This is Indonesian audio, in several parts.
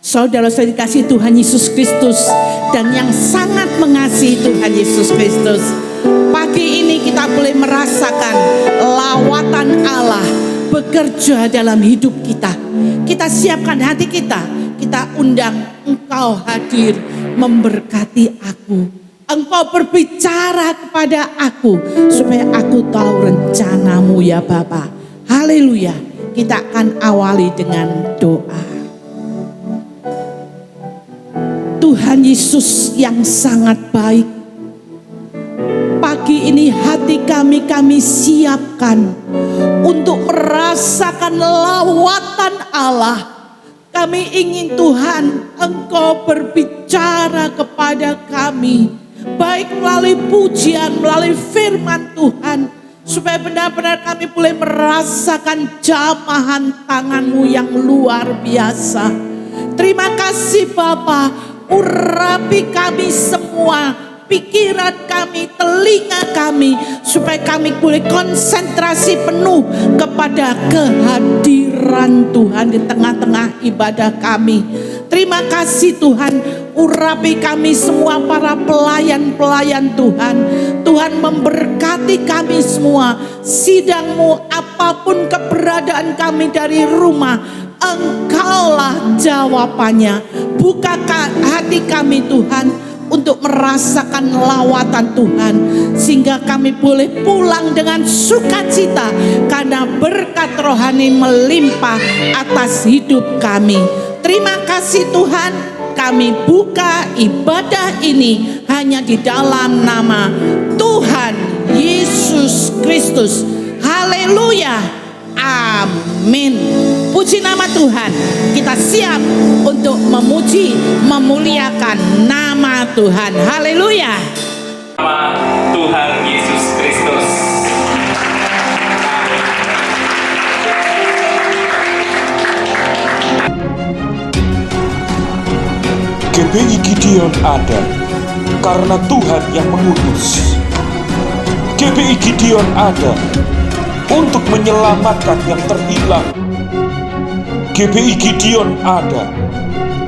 Saudara-saudara dikasihi Tuhan Yesus Kristus dan yang sangat mengasihi Tuhan Yesus Kristus, pagi ini kita boleh merasakan lawatan Allah bekerja dalam hidup kita. Kita siapkan hati kita, kita undang Engkau hadir memberkati aku. Engkau berbicara kepada aku supaya aku tahu rencanamu ya Bapa. Haleluya. Kita akan awali dengan doa. Tuhan Yesus yang sangat baik, pagi ini hati kami siapkan untuk merasakan lawatan Allah. Kami ingin Tuhan Engkau berbicara kepada kami, baik melalui pujian, melalui firman Tuhan, supaya benar-benar kami boleh merasakan jamahan tangan-Mu yang luar biasa. Terima kasih Bapa, urapi kami semua, pikiran kami, telinga kami, supaya kami boleh konsentrasi penuh kepada kehadiran Tuhan di tengah-tengah ibadah kami. Terima kasih Tuhan, urapi kami semua para pelayan-pelayan Tuhan. Tuhan memberkati kami semua, sidang-Mu apapun keberadaan kami dari rumah, Engkaulah jawabannya. Bukakan hati kami Tuhan untuk merasakan lawatan Tuhan, sehingga kami boleh pulang dengan sukacita karena berkat rohani melimpah atas hidup kami. Terima kasih Tuhan, kami buka ibadah ini hanya di dalam nama Tuhan Yesus Kristus. Haleluya, amin. Puji nama Tuhan. Kita siap untuk memuji, memuliakan nama Tuhan. Haleluya. Nama Tuhan Yesus Kristus. GBI Gideon ada karena Tuhan yang mengutus. GBI Gideon ada untuk menyelamatkan yang terhilang. GBI Gideon ada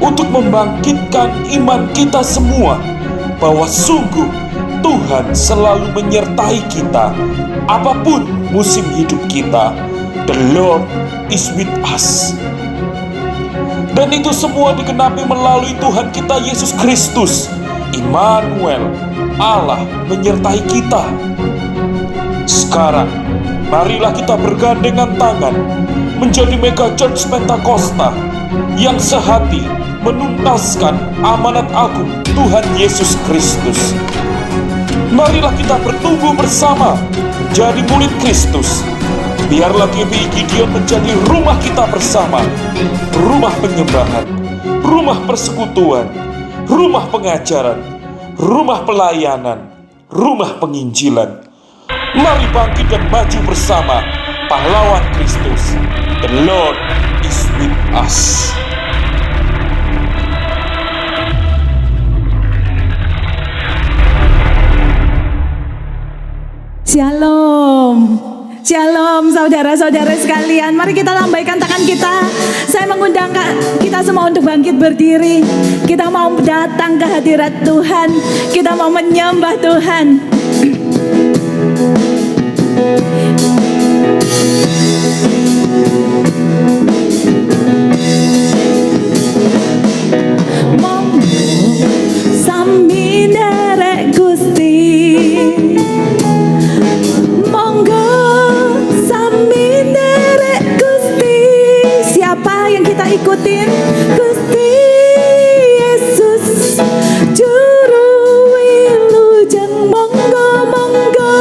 untuk membangkitkan iman kita semua bahwa sungguh Tuhan selalu menyertai kita apapun musim hidup kita. The Lord is with us. Dan itu semua digenapi melalui Tuhan kita Yesus Kristus, Immanuel, Allah menyertai kita. Sekarang marilah kita bergandengan tangan menjadi Mega Church Pentakosta yang sehati menuntaskan amanat agung Tuhan Yesus Kristus. Marilah kita bertumbuh bersama menjadi murid Kristus. Biarlah GBI Gideon menjadi rumah kita bersama, rumah penyembahan, rumah persekutuan, rumah pengajaran, rumah pelayanan, rumah penginjilan. Mari bangkit dan maju bersama pahlawan Kristus. The Lord is with us. Shalom. Shalom saudara-saudara sekalian. Mari kita lambaikan tangan kita. Saya mengundang kita semua untuk bangkit berdiri. Kita mau datang ke hadirat Tuhan. Kita mau menyembah Tuhan. Sami derek Gusti, monggo sami derek Gusti. Siapa yang kita ikutin? Gusti Yesus Juru Wilujeng. Monggo monggo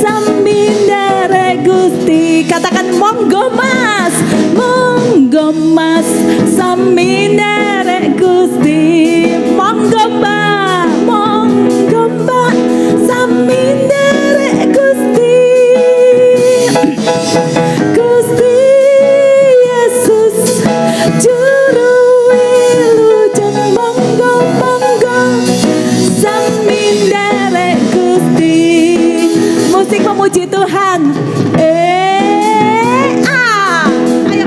sami derek Gusti. Katakan monggo mas, monggo mas sami derek Gusti. Monggo mbak, monggo mbak sami derek Gusti. Gusti Yesus Juru Wilujeng. Monggo monggo sami derek Gusti. Musik memuji Tuhan. Ayo.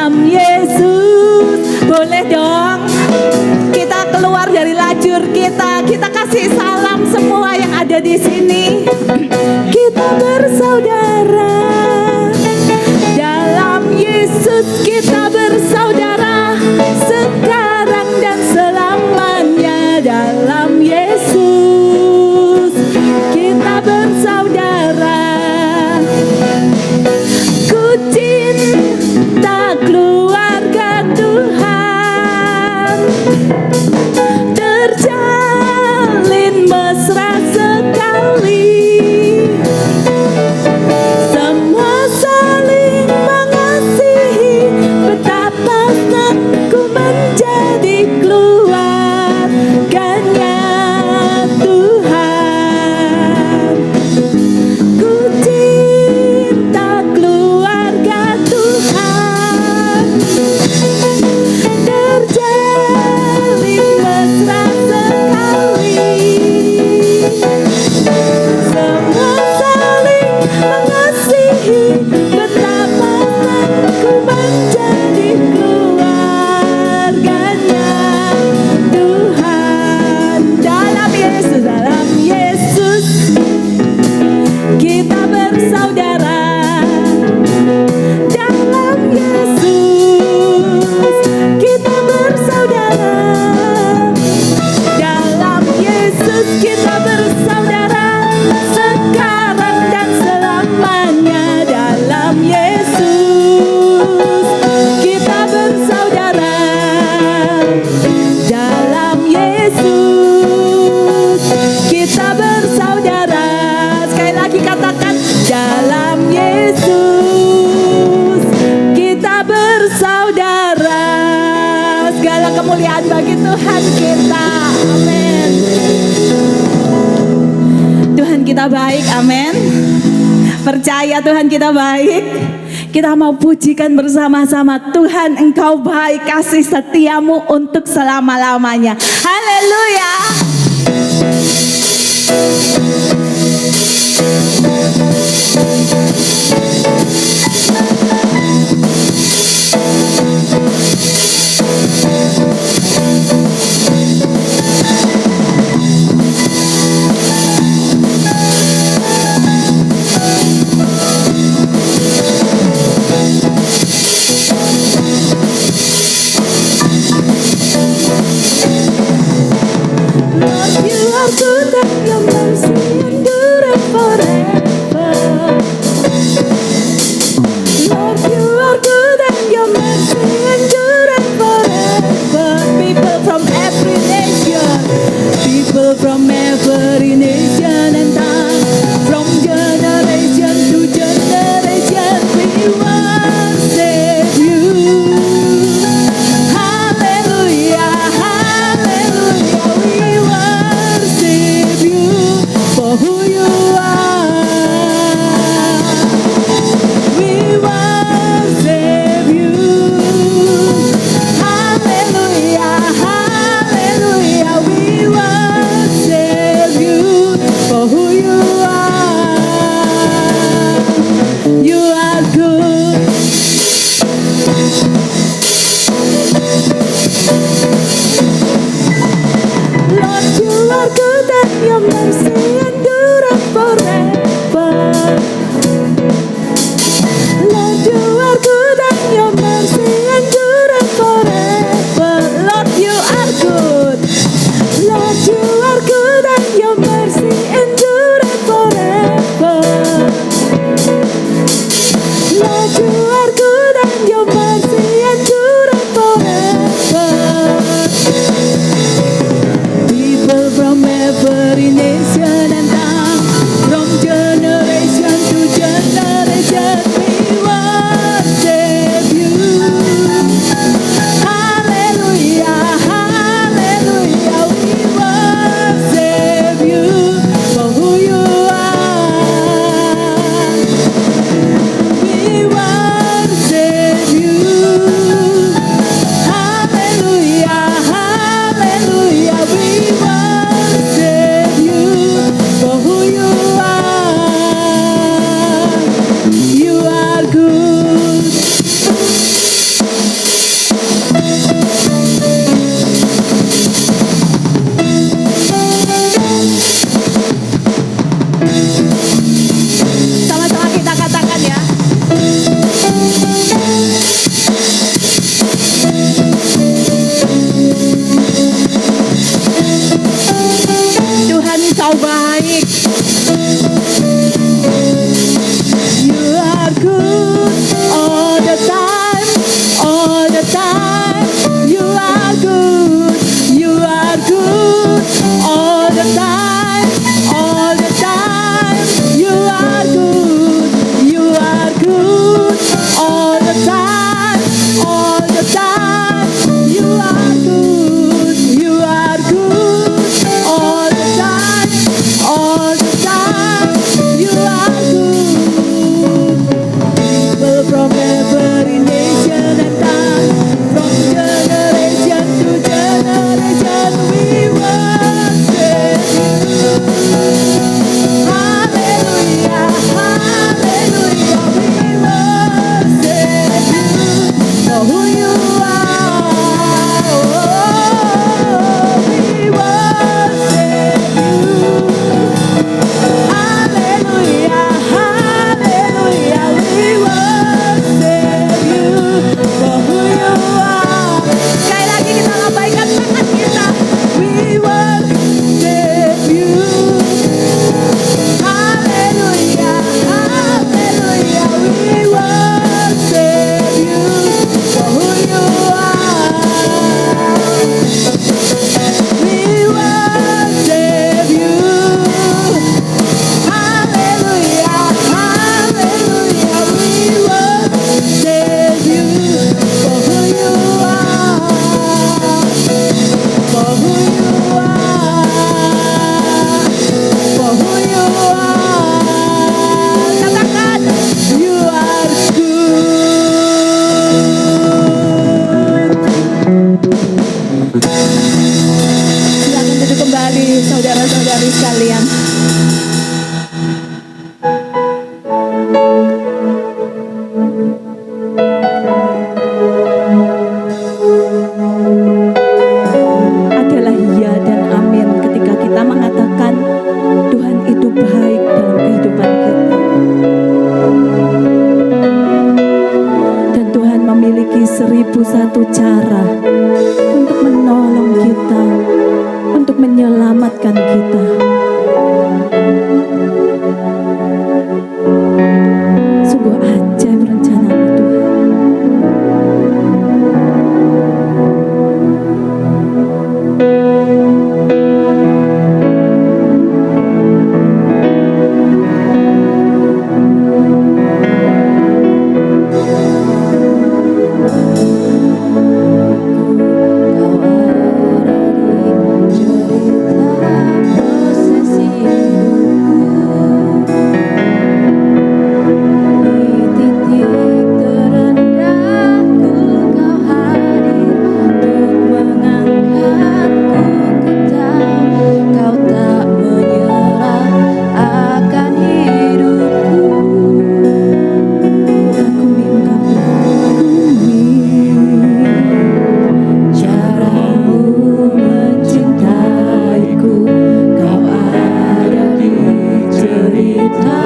dalam Yesus. Boleh dong kita keluar dari lajur kita. Kita kasih salam semua yang ada di sini. Kita bersaudara dalam Yesus, kita bersaudara sekarang dan selamanya dalam Yesus. Kita bersaudara. Ku cinta keluarga Tuhan, terjalin mesra sekali. Semua saling mengasihi, betapa senangku menjadi keluarganya Tuhan. Ku cinta keluarga Tuhan, terjalin mesra sekali. Semua saling mengasihi, betapa senangku menjadi keluarganya Tuhan. Dalam Yesus, dalam Yesus kita bersaudara. Dalam Yesus kita bersaudara. Dalam Yesus kita bersaudara sekarang dan selamanya. Dalam Yesus kita bersaudara. Dalam Yesus kita bersaudara. Sekali lagi katakan, dalam Yesus kita bersaudara. Segala kemuliaan bagi Tuhan kita. Amin. Tuhan kita baik, amin. Percaya Tuhan kita baik. Kita mau pujikan bersama-sama. Tuhan, Engkau baik, kasih setiamu untuk selama-lamanya. Haleluya. Lord, you are good and your mercy endureth forever. Lord, you are good and your mercy endureth forever. People from every nation, people from every nation and tongue, from generation to generation, we worship you. Hallelujah, hallelujah, we worship you for who you are. We worship you. Hallelujah, hallelujah, we worship you for who you are. You are good. Lord, you are good and your mercy endureth forever. Lord, you are good and your mercy endureth forever. Lord, you are good. Lord, you are good and your mercy endureth forever. Lord, you are good and your mercy endureth forever. People from every nation and tongue, from generation to generation, we worship you. Hallelujah, hallelujah, we worship you for who you are. We worship you. time, all the time. You are good, you are good. All the time, all the time. You are good. People from every nation and tongue, from generation to generation, we worship you. Hallelujah, hallelujah, we worship you for who you are. Oh, we worship you. Hallelujah, hallelujah, we worship you for who you are. Sekali lagi kita lambaikan tangan kita. We worship you. Hallelujah, hallelujah, we worship you for who you are. We worship you. Hallelujah, hallelujah, we worship you for who you are. For who you are. For who you are. Katakan, you are good. Silakan duduk kembali, saudara-saudari sekalian. Adalah ya dan amin ketika kita mengatakan Tuhan itu baik dalam kehidupan kita. Dan Tuhan memiliki 1001 cara untuk menolong kita, untuk menyelamatkan kita. Sungguh ajaib rencana-Mu Tuhan. Kau ada di cerita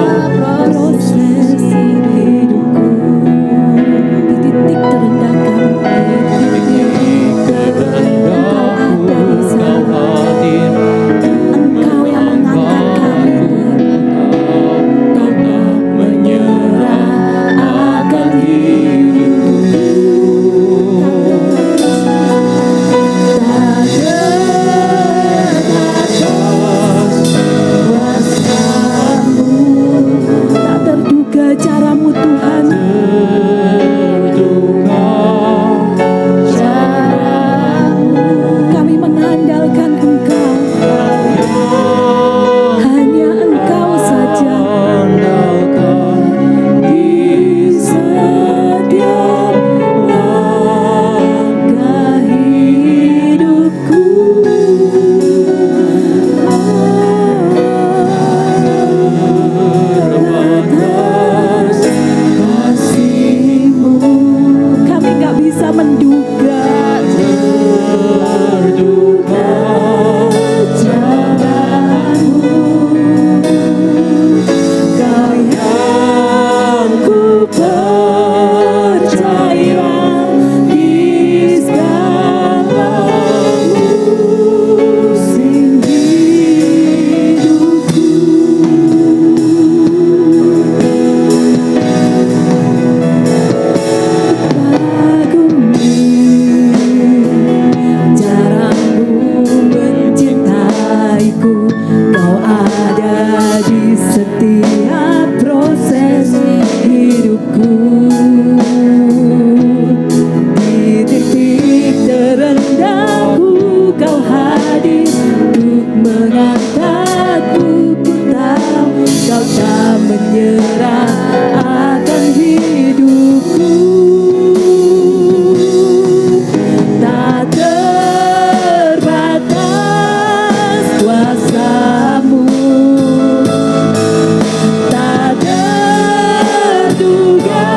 menyerahkan hidupku. Tak terbatas kuasa-Mu, tak terduga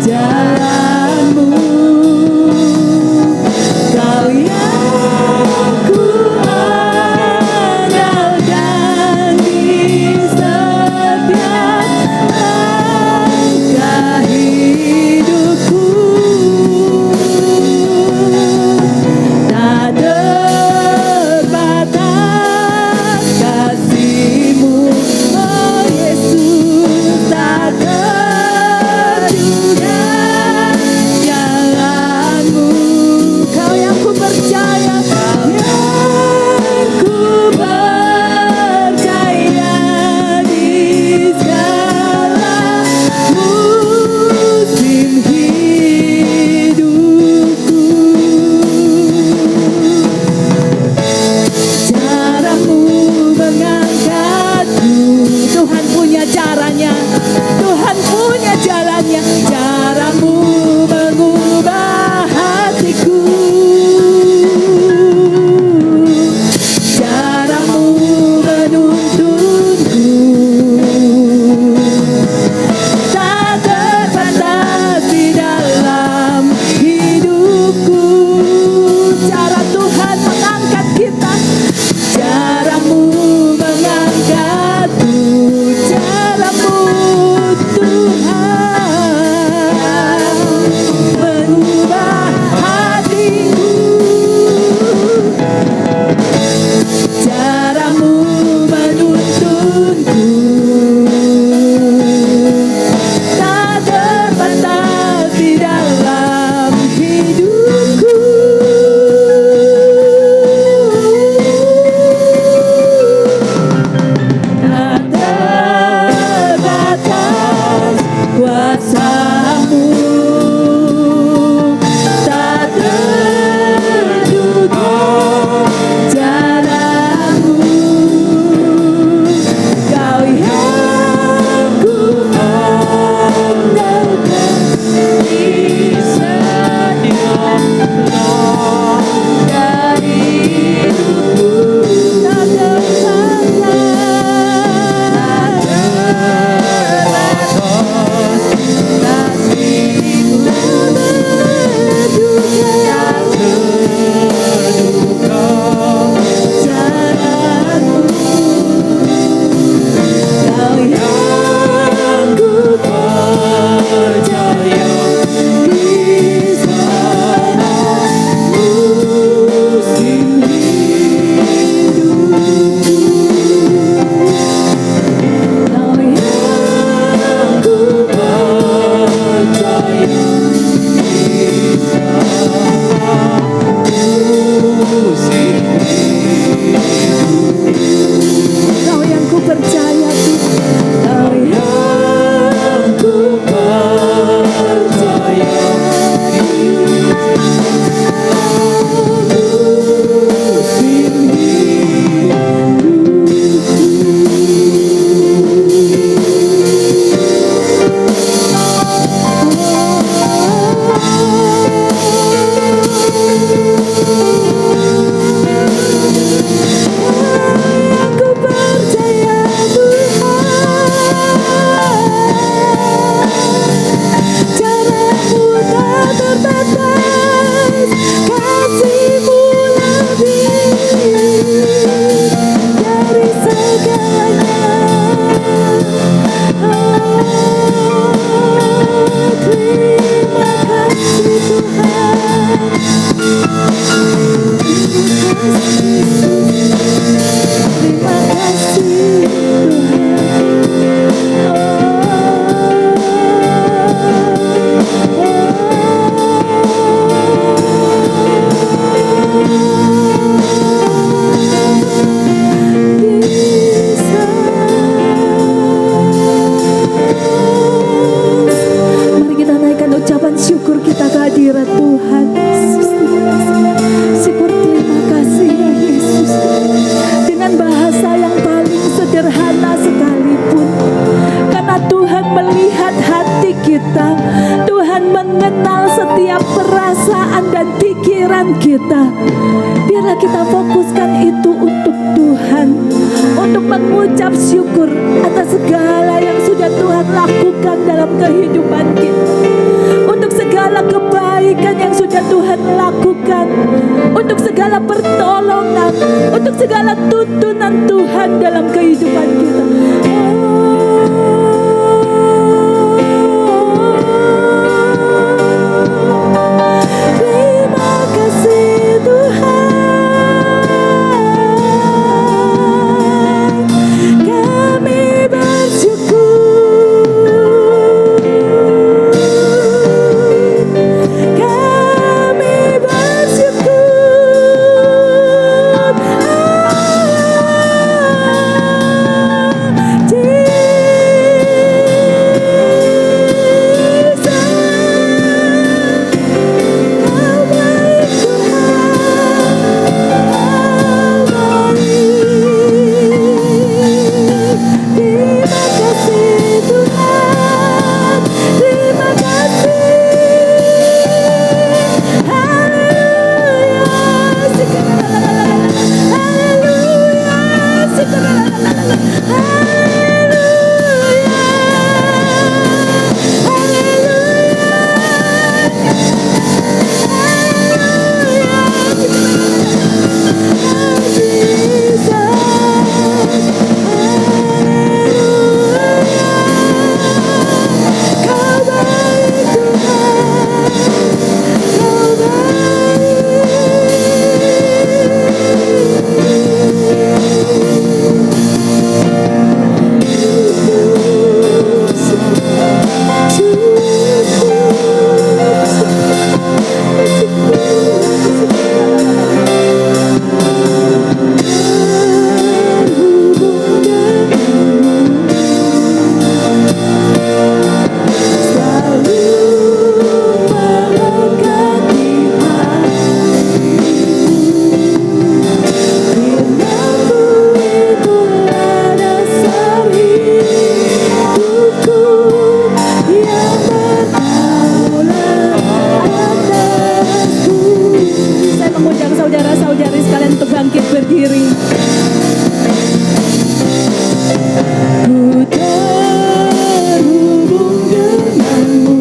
jalan-Mu. Kau yang ku andalkan di setiap langkah hidupku. Tak terbatas kasih-Mu, oh Yesus, tak terduga jalan-Mu. Kau yang ku percaya, yang ku percaya di segala musim hidupku. Cara-Mu mengangkatku, Tuhan punya caranya, Tuhan punya jalannya. Cara-Mu mengubah hatiku, cara-Mu menuntunku. Tak terbatas di dalam hidupku. Cara Tuhan mengangkat kita, cara-Mu mengangkatku, cara-Mu Tuhan mengubah hatiku. Cara-Mu menuntunku, tak terbatas di dalam hidupku. Tak terbatas kuasa-Mu, tak terduga jalan-Mu. Kau yang ku andalkan di setiap langkah hidupku. Tak terbatas kasih-Mu, tak terduga jalan-Mu. Kau yang ku percaya di segala musim hidupku. Kau yang ku percaya di segala musim hidupku. Kau yang ku percaya, Tuhan. Kau yang ku percaya di musim Aku percaya Tuhan, cara-Mu tak terbatas, kasih-Mu lebih dari segalanya. Terima kasih Tuhan. Terima kasih Mari kita naikkan ucapan syukur kita kehadirat Tuhan Yesus. Syukur terima kasih ya Yesus. Dengan bahasa yang paling sederhana sekalipun akal, setiap perasaan dan pikiran kita. Biarlah kita fokuskan itu untuk Tuhan, untuk mengucap syukur atas segala yang sudah Tuhan lakukan dalam kehidupan kita, untuk segala kebaikan yang sudah Tuhan lakukan, untuk segala pertolongan, untuk segala tuntunan Tuhan dalam kehidupan kita. Terima kasih Tuhan, kami bersyukur, kami bersyukur. Saudara-saudari sekalian untuk bangkit berdiri. Ku terhubung denganmu,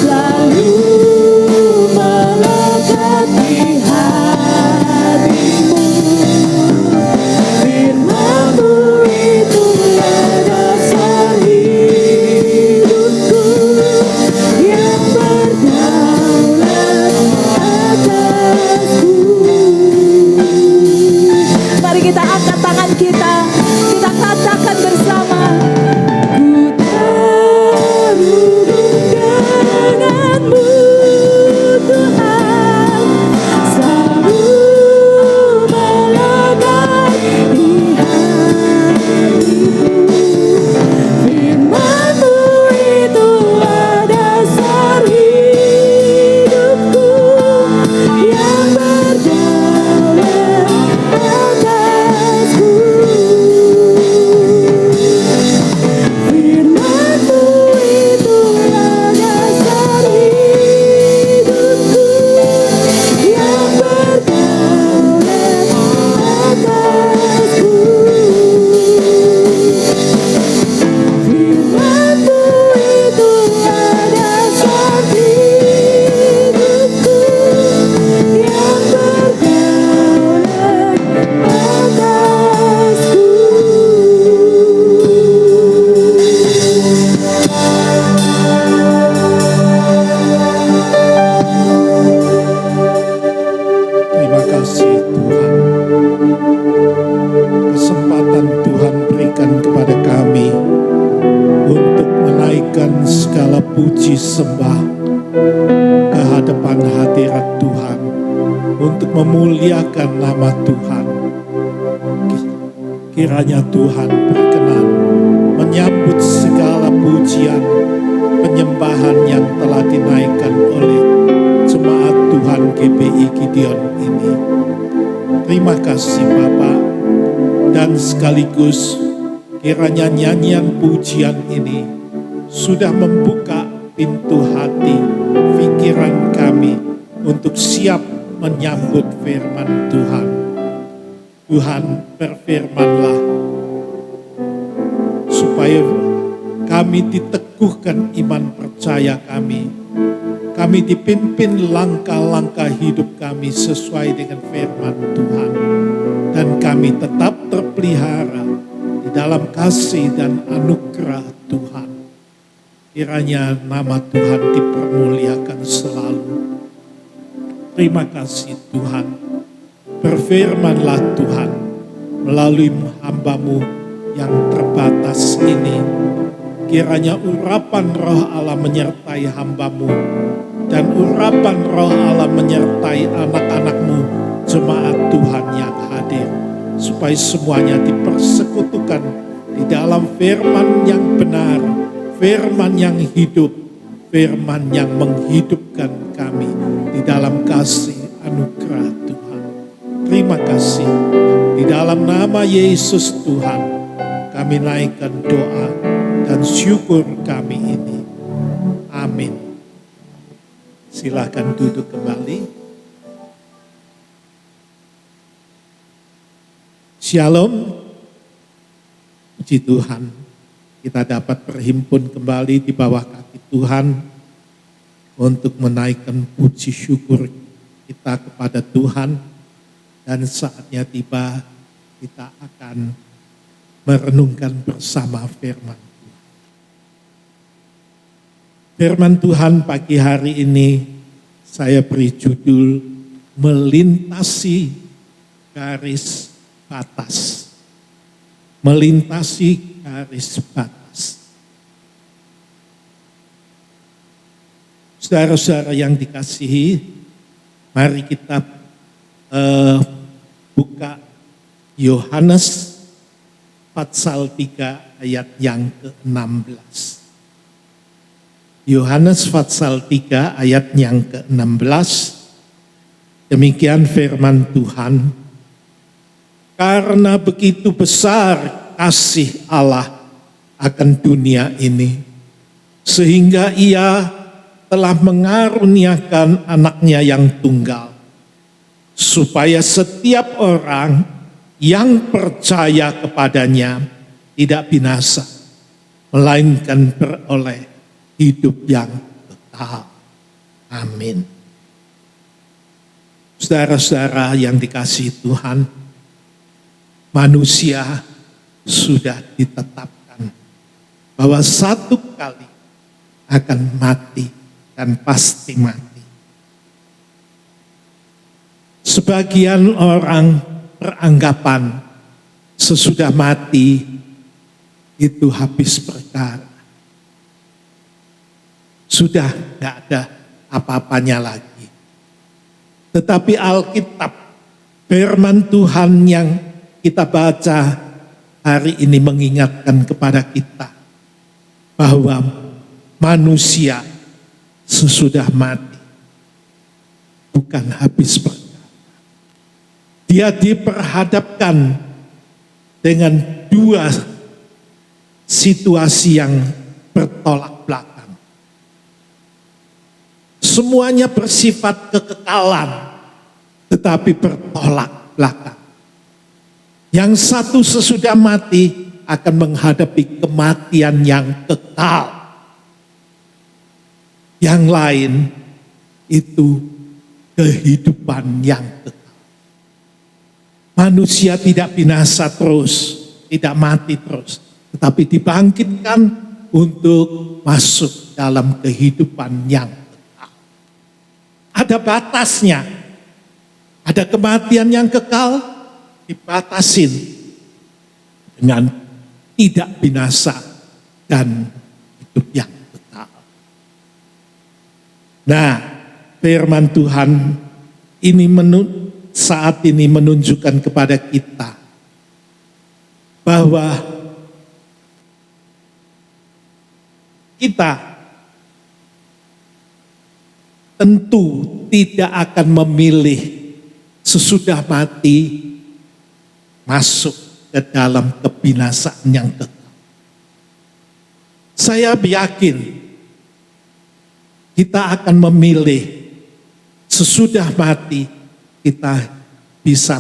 selalu melekat di hatimu. Firman-Mu itulah dasar hidupku yang berdaulat atasku. Mari kita angkat tangan kita katakan bersama. Ku terhubung denganmu Tuhan, selalu melekat di hatiku. Firman-Mu itulah dasar hidupku yang berdaulat atasku. Firman-Mu itulah dasar hidupku yang berdaulat atasku. Firman-Mu itulah dasar hidupku yang berdaulat atasku. Terima kasih Tuhan, kesempatan Tuhan berikan kepada kami untuk menaikkan segala puji sembah ke hadapan hadirat Tuhan, untuk memuliakan nama Tuhan. Kiranya Tuhan berkenan menyambut segala pujian, penyembahan yang telah dinaikkan oleh jemaat Tuhan GBI Gideon ini. Terima kasih Bapa, dan sekaligus kiranya nyanyian pujian ini sudah membuka pintu hati, pikiran kami untuk siap menyambut firman Tuhan. Tuhan, berfirmanlah supaya kami diteguhkan iman percaya kami. Kami dipimpin langkah-langkah hidup kami sesuai dengan firman Tuhan. Dan kami tetap terpelihara di dalam kasih dan anugerah Tuhan. Kiranya nama Tuhan dipermuliakan selalu. Terima kasih Tuhan. Berfirmanlah Tuhan melalui hamba-Mu yang terbatas ini. Kiranya urapan roh Allah menyertai hamba-Mu. Dan urapan roh Allah menyertai anak-anak-Mu, jemaat Tuhan yang hadir. Supaya semuanya dipersekutukan di dalam firman yang benar, firman yang hidup, firman yang menghidupkan kami di dalam kasih anugerah Tuhan. Terima kasih. Di dalam nama Yesus Tuhan, kami naikkan doa dan syukur kami ini. Amin. Silakan duduk kembali. Shalom. Puji Tuhan, kita dapat berhimpun kembali di bawah kaki Tuhan untuk menaikkan puji syukur kita kepada Tuhan. Dan saatnya tiba, kita akan merenungkan bersama firman. Firman Tuhan pagi hari ini saya beri judul melintasi garis batas. Melintasi garis batas. Saudara-saudara yang dikasihi, mari kita buka Yohanes pasal 3 ayat yang ke-16. Yohanes pasal 3 ayat yang ke-16. Demikian firman Tuhan. Karena begitu besar kasih Allah akan dunia ini, sehingga Ia telah mengaruniakan anaknya yang tunggal, supaya setiap orang yang percaya kepadanya tidak binasa, melainkan beroleh hidup yang kekal. Amin. Saudara-saudara yang dikasihi Tuhan, manusia sudah ditetapkan bahwa satu kali akan mati dan pasti mati. Sebagian orang beranggapan sesudah mati itu habis perkara. Sudah tidak ada apa-apanya lagi. Tetapi Alkitab, firman Tuhan yang kita baca hari ini mengingatkan kepada kita bahwa manusia sesudah mati bukan habis perkara. Dia diperhadapkan dengan dua situasi yang bertolak belakang. Semuanya bersifat kekekalan, tetapi bertolak belakang. Yang satu sesudah mati akan menghadapi kematian yang kekal. Yang lain itu kehidupan yang kekal. Manusia tidak binasa terus, tidak mati terus, tetapi dibangkitkan untuk masuk dalam kehidupan yang kekal. Ada batasnya. Ada kematian yang kekal dibatasin dengan tidak binasa dan hidup yang kekal. Nah, firman Tuhan ini saat ini menunjukkan kepada kita bahwa kita tentu tidak akan memilih sesudah mati masuk ke dalam kebinasaan yang kekal. Saya yakin kita akan memilih sesudah mati kita bisa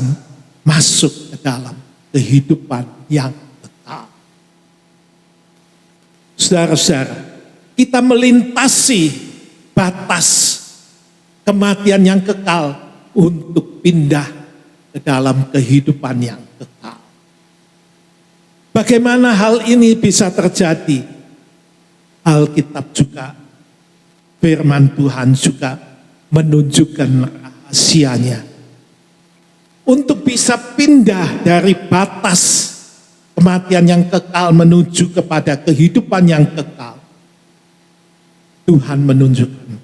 masuk ke dalam kehidupan yang kekal. Saudara-saudara, kita melintasi batas kematian yang kekal untuk pindah ke dalam kehidupan yang kekal. Bagaimana hal ini bisa terjadi? Alkitab juga, firman Tuhan juga menunjukkan rahasianya. Untuk bisa pindah dari batas kematian yang kekal menuju kepada kehidupan yang kekal, Tuhan menunjukkan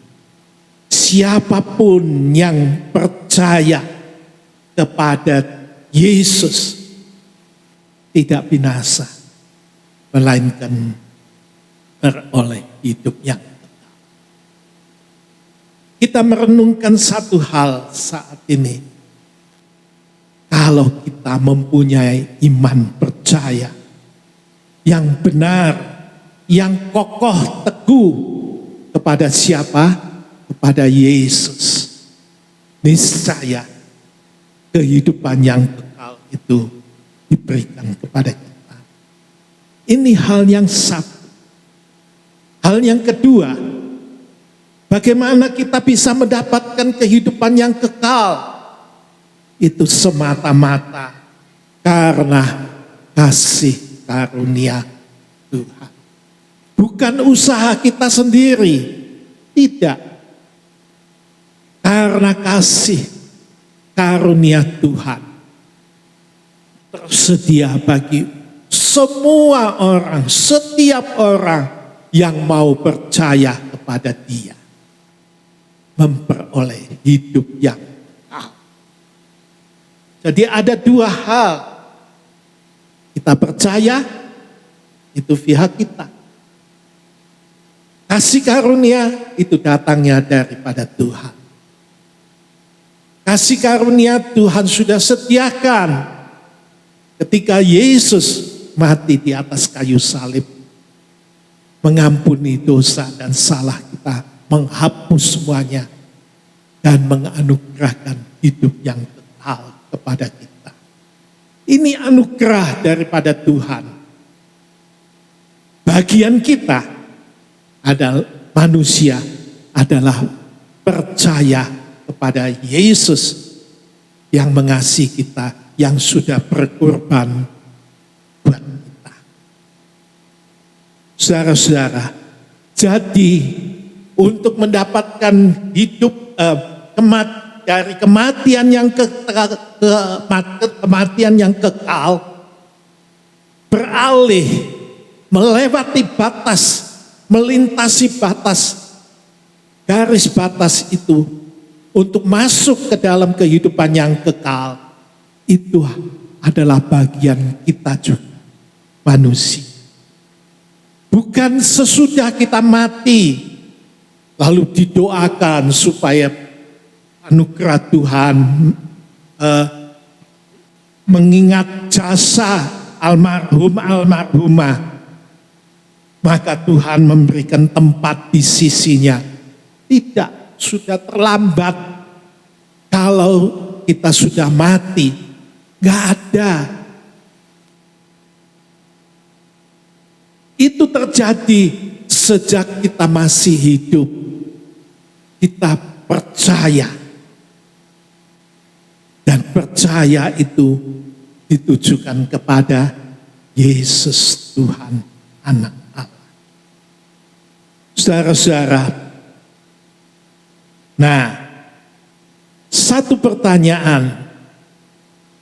siapapun yang percaya kepada Yesus tidak binasa, melainkan beroleh hidup yang kekal. Kita merenungkan satu hal saat ini. Kalau kita mempunyai iman percaya yang benar, yang kokoh teguh kepada siapa? Kepada Yesus. Niscaya kehidupan yang kekal itu diberikan kepada kita. Ini hal yang satu. Hal yang kedua, bagaimana kita bisa mendapatkan kehidupan yang kekal? Itu semata-mata karena kasih karunia Tuhan. Bukan usaha kita sendiri, tidak. Karena kasih karunia Tuhan tersedia bagi semua orang, setiap orang yang mau percaya kepada Dia, memperoleh hidup yang kekal. Jadi ada dua hal. Kita percaya, itu pihak kita. Kasih karunia itu datangnya daripada Tuhan. Kasih karunia Tuhan sudah sediakan ketika Yesus mati di atas kayu salib. Mengampuni dosa dan salah kita, menghapus semuanya, dan menganugerahkan hidup yang kekal kepada kita. Ini anugerah daripada Tuhan. Bagian kita adalah manusia, adalah percaya kepada Yesus yang mengasihi kita, yang sudah berkorban buat kita. Saudara-saudara, jadi untuk mendapatkan hidup dari kematian yang kematian yang kekal, beralih, melewati batas, melintasi batas, garis batas itu untuk masuk ke dalam kehidupan yang kekal, itu adalah bagian kita juga, manusia. Bukan sesudah kita mati, lalu didoakan supaya anugerah Tuhan mengingat jasa almarhumah, maka Tuhan memberikan tempat di sisinya. Tidak, sudah terlambat. Kalau kita sudah mati, gak ada. Itu terjadi sejak kita masih hidup. Kita percaya. Dan percaya itu ditujukan kepada Yesus Tuhan, Anak Allah. Saudara-saudara, nah, satu pertanyaan.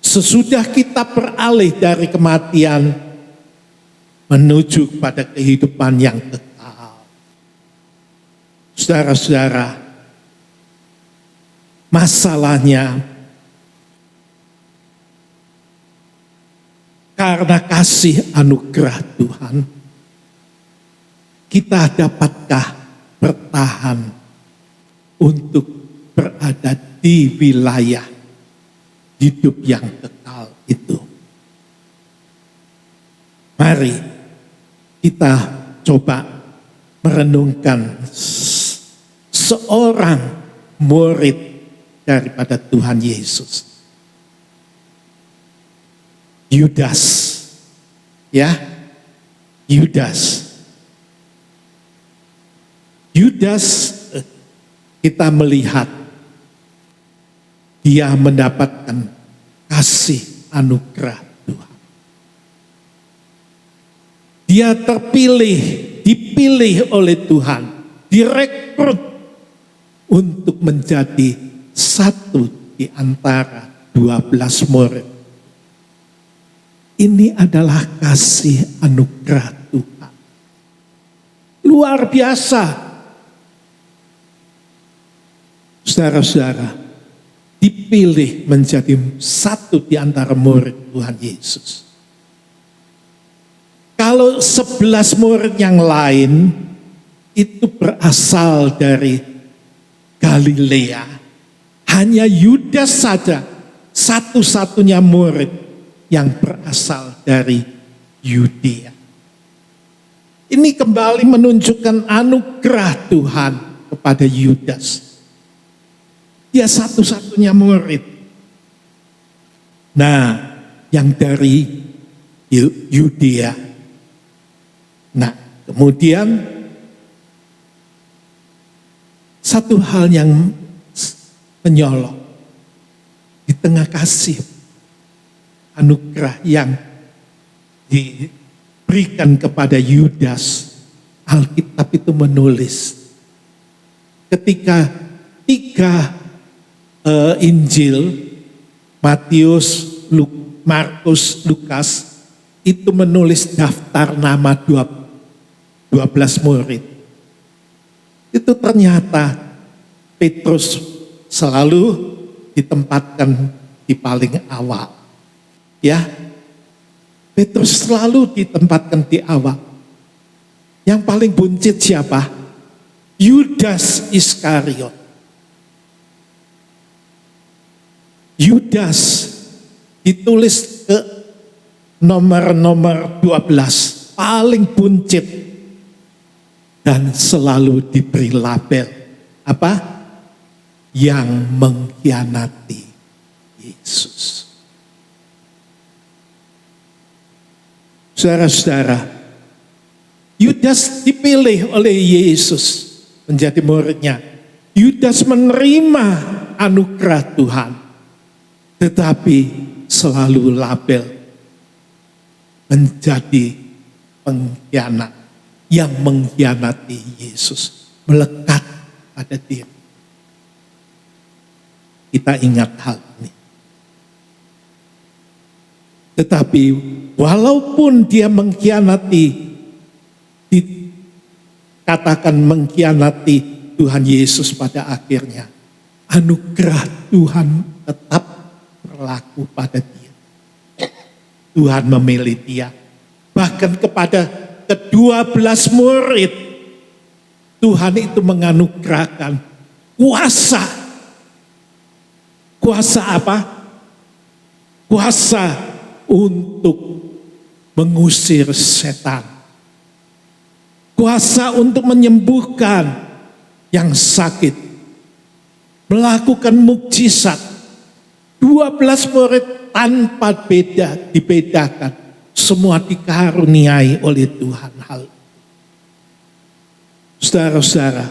Sesudah kita beralih dari kematian menuju pada kehidupan yang kekal. Saudara-saudara, masalahnya karena kasih anugerah Tuhan, kita dapatkah bertahan untuk berada di wilayah hidup yang kekal itu? Mari kita coba merenungkan seorang murid daripada Tuhan Yesus. Yudas. Ya. Yudas. Yudas kita melihat dia mendapatkan kasih anugerah Tuhan. Dia dipilih oleh Tuhan, direkrut untuk menjadi satu di antara 12 murid. Ini adalah kasih anugerah Tuhan. Luar biasa. Saudara-saudara, dipilih menjadi satu di antara murid Tuhan Yesus. Kalau 11 murid yang lain itu berasal dari Galilea, hanya Yudas saja satu-satunya murid yang berasal dari Yudea. Ini kembali menunjukkan anugerah Tuhan kepada Yudas. Dia satu-satunya murid. Nah, yang dari Yudea. Nah, kemudian satu hal yang menyolok di tengah kasih anugerah yang diberikan kepada Yudas, Alkitab itu menulis ketika 3 Injil, Matius, Markus, Lukas, itu menulis daftar nama 12 murid. Itu ternyata Petrus selalu ditempatkan di paling awal. Ya, Petrus selalu ditempatkan di awal. Yang paling buncit siapa? Yudas Iskariot. Yudas ditulis ke nomor 12, paling buncit dan selalu diberi label apa? Yang mengkhianati Yesus. Saudara-saudara, Yudas dipilih oleh Yesus menjadi muridnya. Yudas menerima anugerah Tuhan, tetapi selalu label menjadi pengkhianat yang mengkhianati Yesus, melekat pada diri. Kita ingat hal ini. Tetapi walaupun dia mengkhianati, dikatakan mengkhianati Tuhan Yesus pada akhirnya, anugerah Tuhan tetap berlaku pada dia. Tuhan memilih dia. Bahkan kepada ke-12 murid, Tuhan itu menganugerahkan kuasa. Kuasa apa? Kuasa untuk mengusir setan. Kuasa untuk menyembuhkan yang sakit. Melakukan mukjizat. 12 murid tanpa dibedakan. Semua dikaruniai oleh Tuhan hal. Saudara-saudara,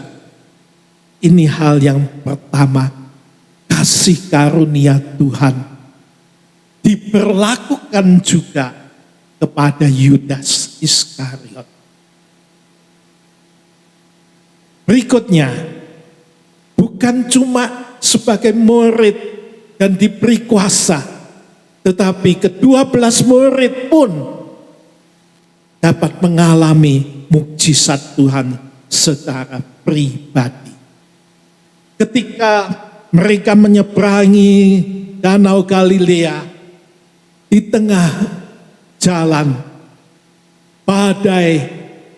ini hal yang pertama, kasih karunia Tuhan diberlakukan juga kepada Yudas Iskariot. Berikutnya, bukan cuma sebagai murid dan diberi kuasa, tetapi ke-12 murid pun dapat mengalami mukjizat Tuhan secara pribadi. Ketika mereka menyeberangi Danau Galilea, di tengah jalan badai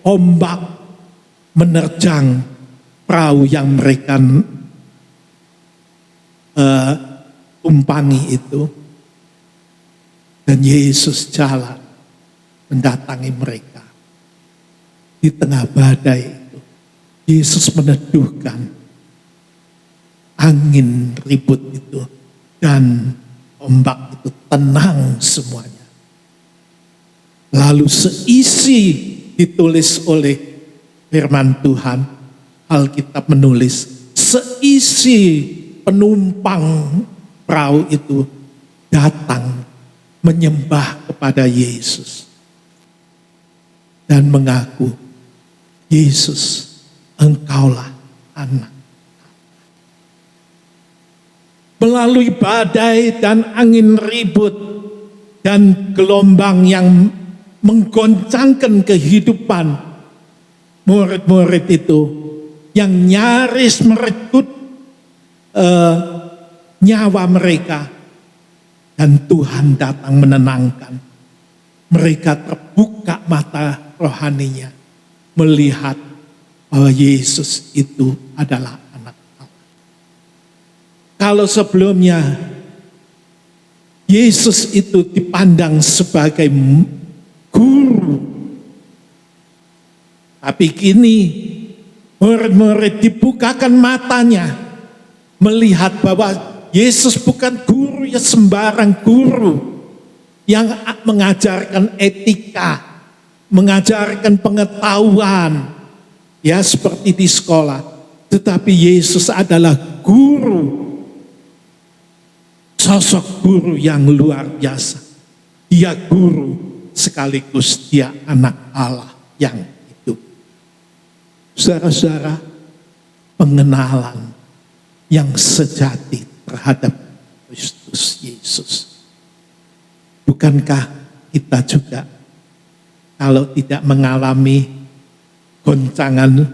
ombak menerjang perahu yang mereka tumpangi itu, dan Yesus jalan mendatangi mereka. di tengah badai itu, Yesus meneduhkan angin ribut itu dan ombak itu tenang semuanya. Lalu seisi ditulis oleh firman Tuhan, Alkitab menulis, seisi penumpang perahu itu datang menyembah kepada Yesus dan mengaku, Yesus, Engkaulah anak. Melalui badai dan angin ribut dan gelombang yang menggoncangkan kehidupan murid-murid itu yang nyaris merenggut nyawa mereka, dan Tuhan datang menenangkan. Mereka terbuka mata rohaninya melihat bahwa Yesus itu adalah anak Allah. Kalau sebelumnya Yesus itu dipandang sebagai guru, tapi kini murid-murid dibukakan matanya melihat bahwa Yesus bukan guru ya sembarang guru yang mengajarkan etika, mengajarkan pengetahuan ya seperti di sekolah, tetapi Yesus adalah guru, sosok guru yang luar biasa. Dia guru sekaligus dia anak Allah yang hidup. Saudara-saudara, pengenalan yang sejati terhadap Kristus Yesus. Bukankah kita juga kalau tidak mengalami goncangan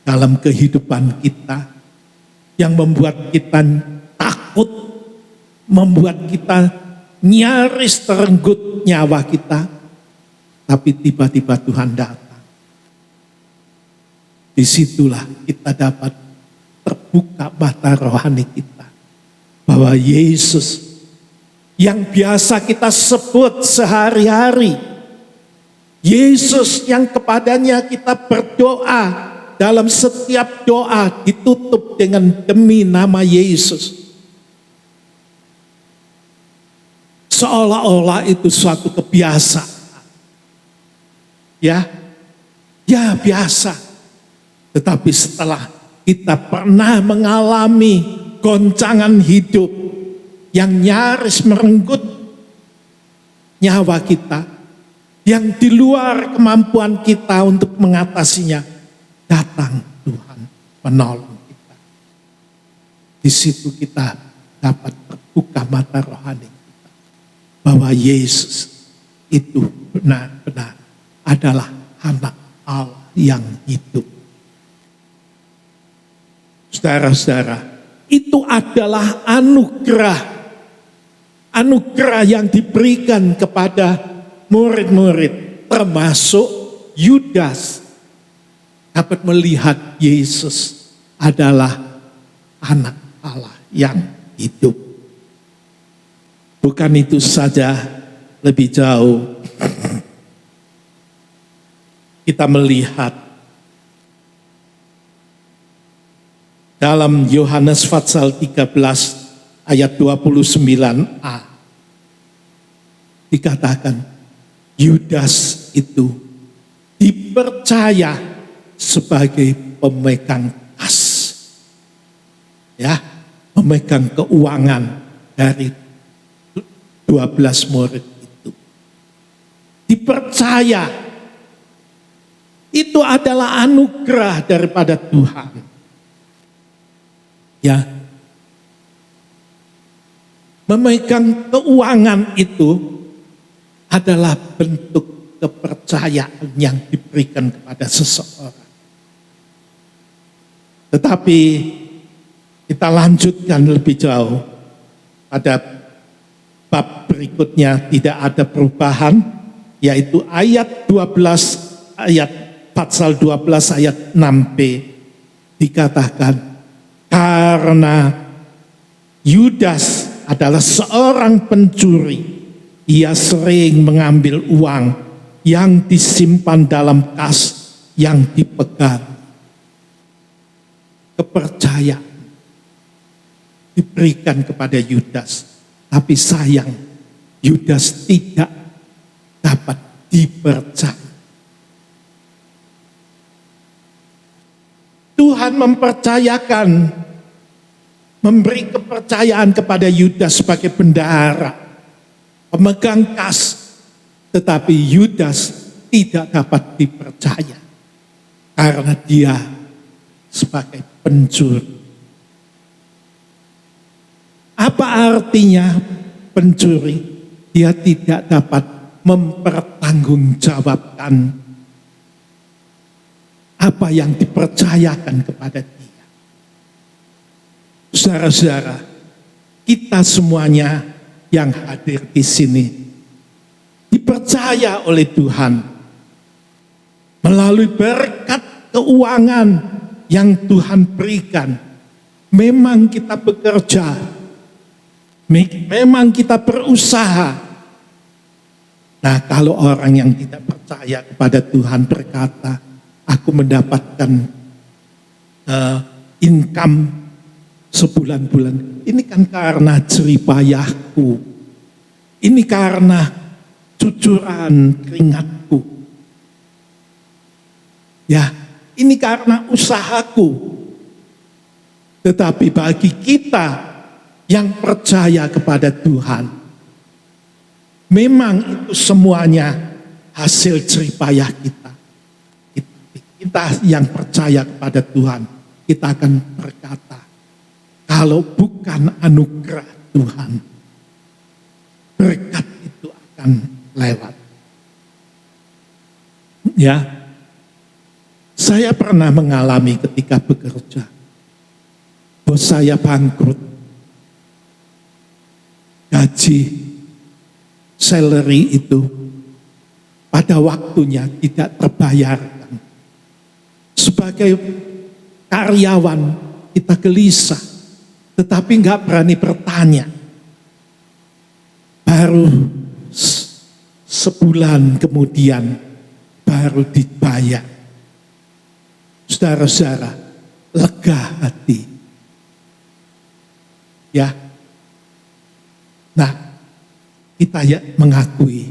dalam kehidupan kita yang membuat kita takut, membuat kita nyaris terenggut nyawa kita, tapi tiba-tiba Tuhan datang. Disitulah kita dapat terbuka mata rohani kita bahwa Yesus yang biasa kita sebut sehari-hari, Yesus yang kepadanya kita berdoa, dalam setiap doa ditutup dengan demi nama Yesus. Seolah-olah itu suatu kebiasaan. Ya biasa. Tetapi setelah kita pernah mengalami goncangan hidup yang nyaris merenggut nyawa kita, yang di luar kemampuan kita untuk mengatasinya, datang Tuhan menolong kita. Di situ kita dapat terbuka mata rohani kita bahwa Yesus itu benar-benar adalah anak Allah yang hidup. Saudara-saudara, itu adalah anugerah yang diberikan kepada murid-murid, termasuk Yudas, dapat melihat Yesus adalah anak Allah yang hidup. Bukan itu saja, lebih jauh kita melihat dalam Yohanes pasal 13 ayat 29a dikatakan Yudas itu dipercaya sebagai pemegang kas, ya, pemegang keuangan dari 12 murid itu. Dipercaya, itu adalah anugerah daripada Tuhan. Ya, memegang keuangan itu adalah bentuk kepercayaan yang diberikan kepada seseorang. Tetapi kita lanjutkan lebih jauh pada bab berikutnya, tidak ada perubahan, yaitu ayat 12 ayat pasal 12 ayat 6b dikatakan, karena Yudas adalah seorang pencuri, ia sering mengambil uang yang disimpan dalam kas yang dipegang. Kepercayaan diberikan kepada Yudas, tapi sayang Yudas tidak dapat dipercaya. Tuhan mempercayakan, memberi kepercayaan kepada Yudas sebagai bendahara, pemegang kas, tetapi Yudas tidak dapat dipercaya karena dia sebagai pencuri. Apa artinya pencuri? Dia tidak dapat mempertanggungjawabkan apa yang dipercayakan kepada dia. Saudara-saudara, kita semuanya yang hadir di sini dipercaya oleh Tuhan melalui berkat keuangan yang Tuhan berikan. Memang kita bekerja, memang kita berusaha. Nah, kalau orang yang tidak percaya kepada Tuhan berkata, aku mendapatkan income sebulan-bulan, ini kan karena jeripayahku, ini karena cucuran keringatku, ya, ini karena usahaku. Tetapi bagi kita yang percaya kepada Tuhan, memang itu semuanya hasil jeripayah kita. Kita yang percaya kepada Tuhan, kita akan berkata, kalau bukan anugerah Tuhan, berkat itu akan lewat. Ya, saya pernah mengalami ketika bekerja, bos saya bangkrut, gaji, salary itu pada waktunya tidak terbayarkan. Sebagai karyawan kita gelisah, tetapi nggak berani bertanya. Baru sebulan kemudian baru dibayar. Saudara-saudara, lega hati. Ya. Nah, kita ya mengakui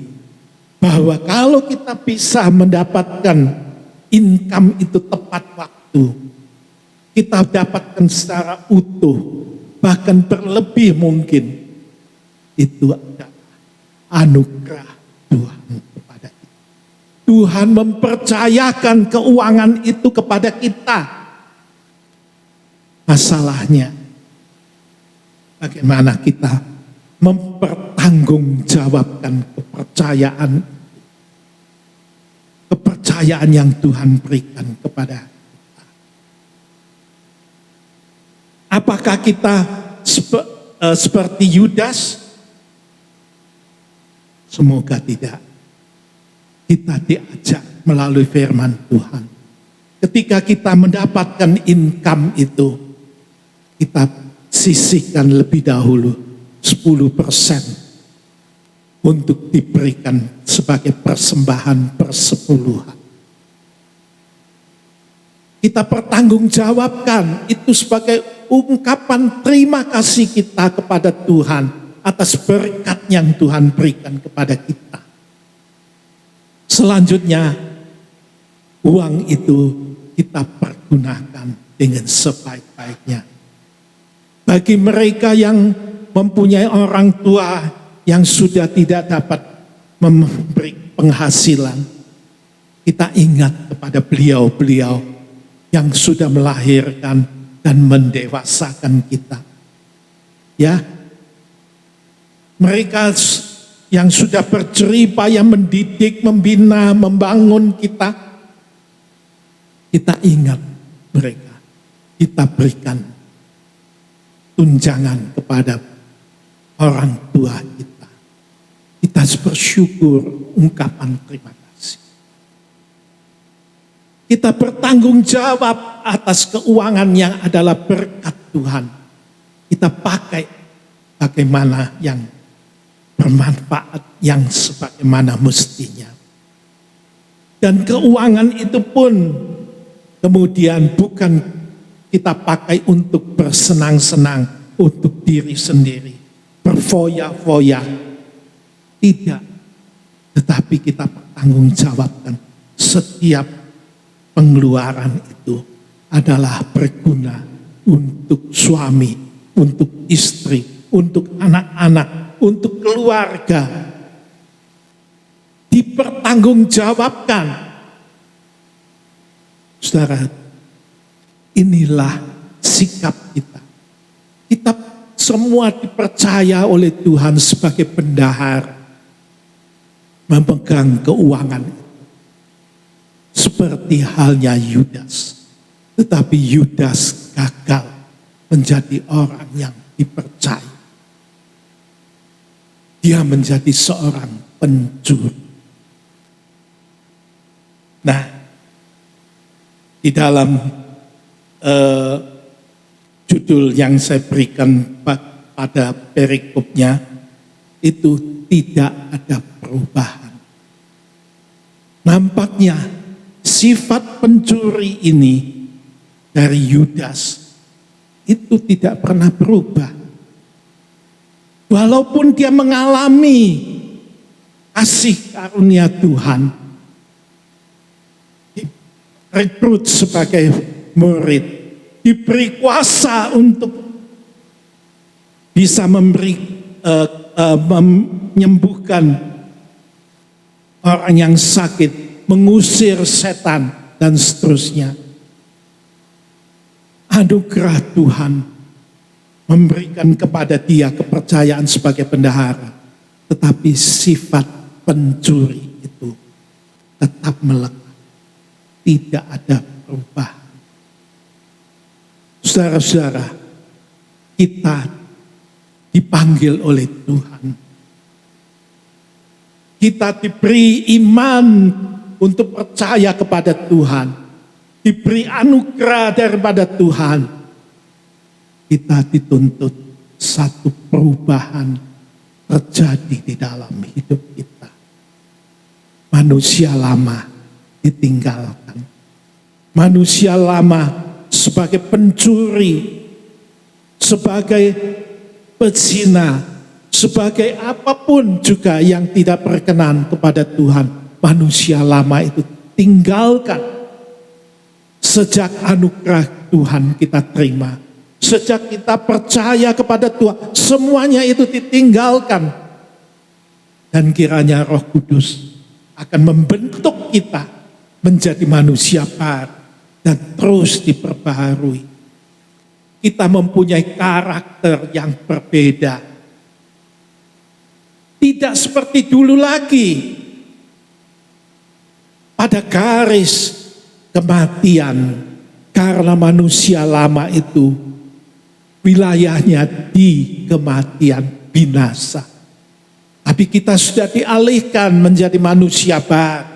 bahwa kalau kita bisa mendapatkan income itu tepat waktu, kita dapatkan secara utuh, bahkan berlebih mungkin, itu adalah anugerah Tuhan kepada kita. Tuhan mempercayakan keuangan itu kepada kita. Masalahnya, bagaimana kita mempertanggungjawabkan kepercayaan yang Tuhan berikan kepada kita. Apakah kita seperti Yudas? Semoga tidak. Kita diajak melalui firman Tuhan. Ketika kita mendapatkan income itu, kita sisihkan lebih dahulu 10% untuk diberikan sebagai persembahan persepuluhan. Kita pertanggungjawabkan itu sebagai ungkapan terima kasih kita kepada Tuhan atas berkat yang Tuhan berikan kepada kita. Selanjutnya, uang itu kita pergunakan dengan sebaik-baiknya. Bagi mereka yang mempunyai orang tua yang sudah tidak dapat memberi penghasilan, kita ingat kepada beliau-beliau yang sudah melahirkan dan mendewasakan kita. Ya, mereka yang sudah berjeripayah mendidik, membina, membangun kita, kita ingat mereka, kita berikan tunjangan kepada orang tua kita. Kita bersyukur, ungkapan terima kasih. Kita bertanggung jawab atas keuangan yang adalah berkat Tuhan. Kita pakai bagaimana yang bermanfaat, yang sebagaimana mestinya. Dan keuangan itu pun kemudian bukan kita pakai untuk bersenang-senang untuk diri sendiri, berfoya-foya. Tidak. Tetapi kita pertanggungjawabkan setiap pengeluaran itu adalah berguna untuk suami, untuk istri, untuk anak-anak, untuk keluarga. Dipertanggungjawabkan. Saudara, inilah sikap kita. Kita semua dipercaya oleh Tuhan sebagai bendahara memegang keuangan itu. Seperti halnya Yudas. Tetapi Yudas gagal menjadi orang yang dipercaya. Dia menjadi seorang pencuri. Nah, di dalam judul yang saya berikan pada perikopnya itu tidak ada perubahan. Nampaknya sifat pencuri ini dari Yudas itu tidak pernah berubah. Walaupun dia mengalami kasih karunia Tuhan, rekrut sebagai murid, diberi kuasa untuk bisa menyembuhkan orang yang sakit, mengusir setan, dan seterusnya. Anugerah Tuhan memberikan kepada dia kepercayaan sebagai bendahara. Tetapi sifat pencuri itu tetap melekat. Tidak ada perubahan. Saudara-saudara, kita dipanggil oleh Tuhan. Kita diberi iman untuk percaya kepada Tuhan. Diberi anugerah daripada Tuhan. Kita dituntut satu perubahan terjadi di dalam hidup kita. Manusia lama ditinggalkan. Manusia lama sebagai pencuri, sebagai pezina, sebagai apapun juga yang tidak berkenan kepada Tuhan, manusia lama itu tinggalkan. Sejak anugerah Tuhan kita terima, sejak kita percaya kepada Tuhan, semuanya itu ditinggalkan. Dan kiranya Roh Kudus akan membentuk kita menjadi manusia baru dan terus diperbaharui. Kita mempunyai karakter yang berbeda. Tidak seperti dulu lagi. Pada garis kematian. Karena manusia lama itu wilayahnya di kematian binasa. Tapi kita sudah dialihkan menjadi manusia baru.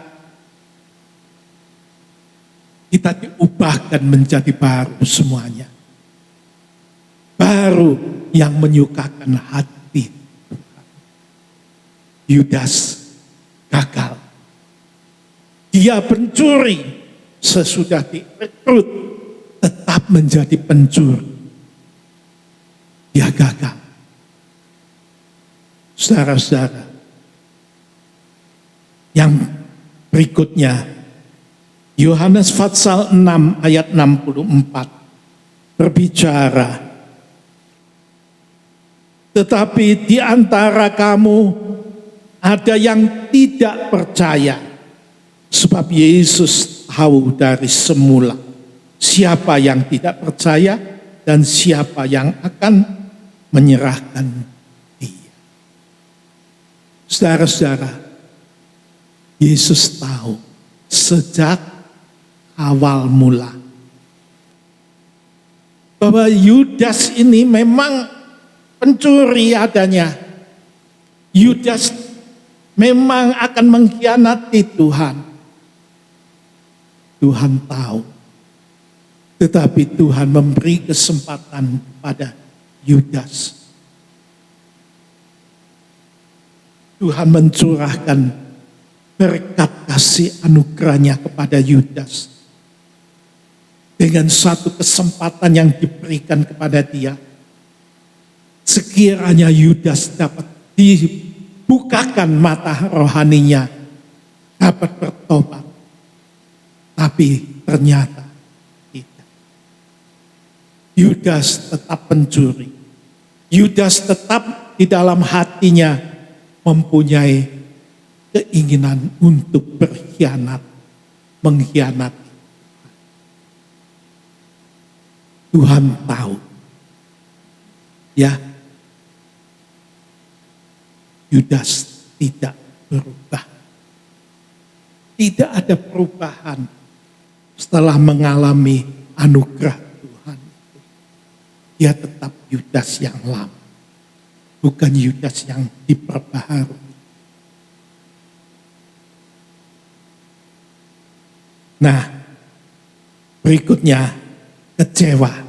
Kita diubahkan menjadi baru semuanya. Baru yang menyukakan hati. Yudas gagal. Dia pencuri, sesudah direkrut tetap menjadi pencuri. Dia gagal. Saudara-saudara, yang berikutnya Yohanes pasal 6 ayat 64 berbicara, tetapi di antara kamu ada yang tidak percaya, sebab Yesus tahu dari semula siapa yang tidak percaya dan siapa yang akan menyerahkan dia. Saudara-saudara, Yesus tahu sejak awal mula bahwa Yudas ini memang pencuri adanya. Yudas memang akan mengkhianati Tuhan. Tuhan tahu. Tetapi Tuhan memberi kesempatan pada Yudas. Tuhan mencurahkan berkat kasih anugerahnya kepada Yudas. Dengan satu kesempatan yang diberikan kepada dia, sekiranya Yudas dapat dibukakan mata rohaninya, dapat bertobat. Tapi ternyata tidak. Yudas tetap pencuri. Yudas tetap di dalam hatinya mempunyai keinginan untuk berkhianat, mengkhianati. Tuhan tahu. Ya, Yudas tidak berubah. Tidak ada perubahan setelah mengalami anugerah Tuhan. Dia tetap Yudas yang lama, bukan Yudas yang diperbaharui. Nah, berikutnya kecewa.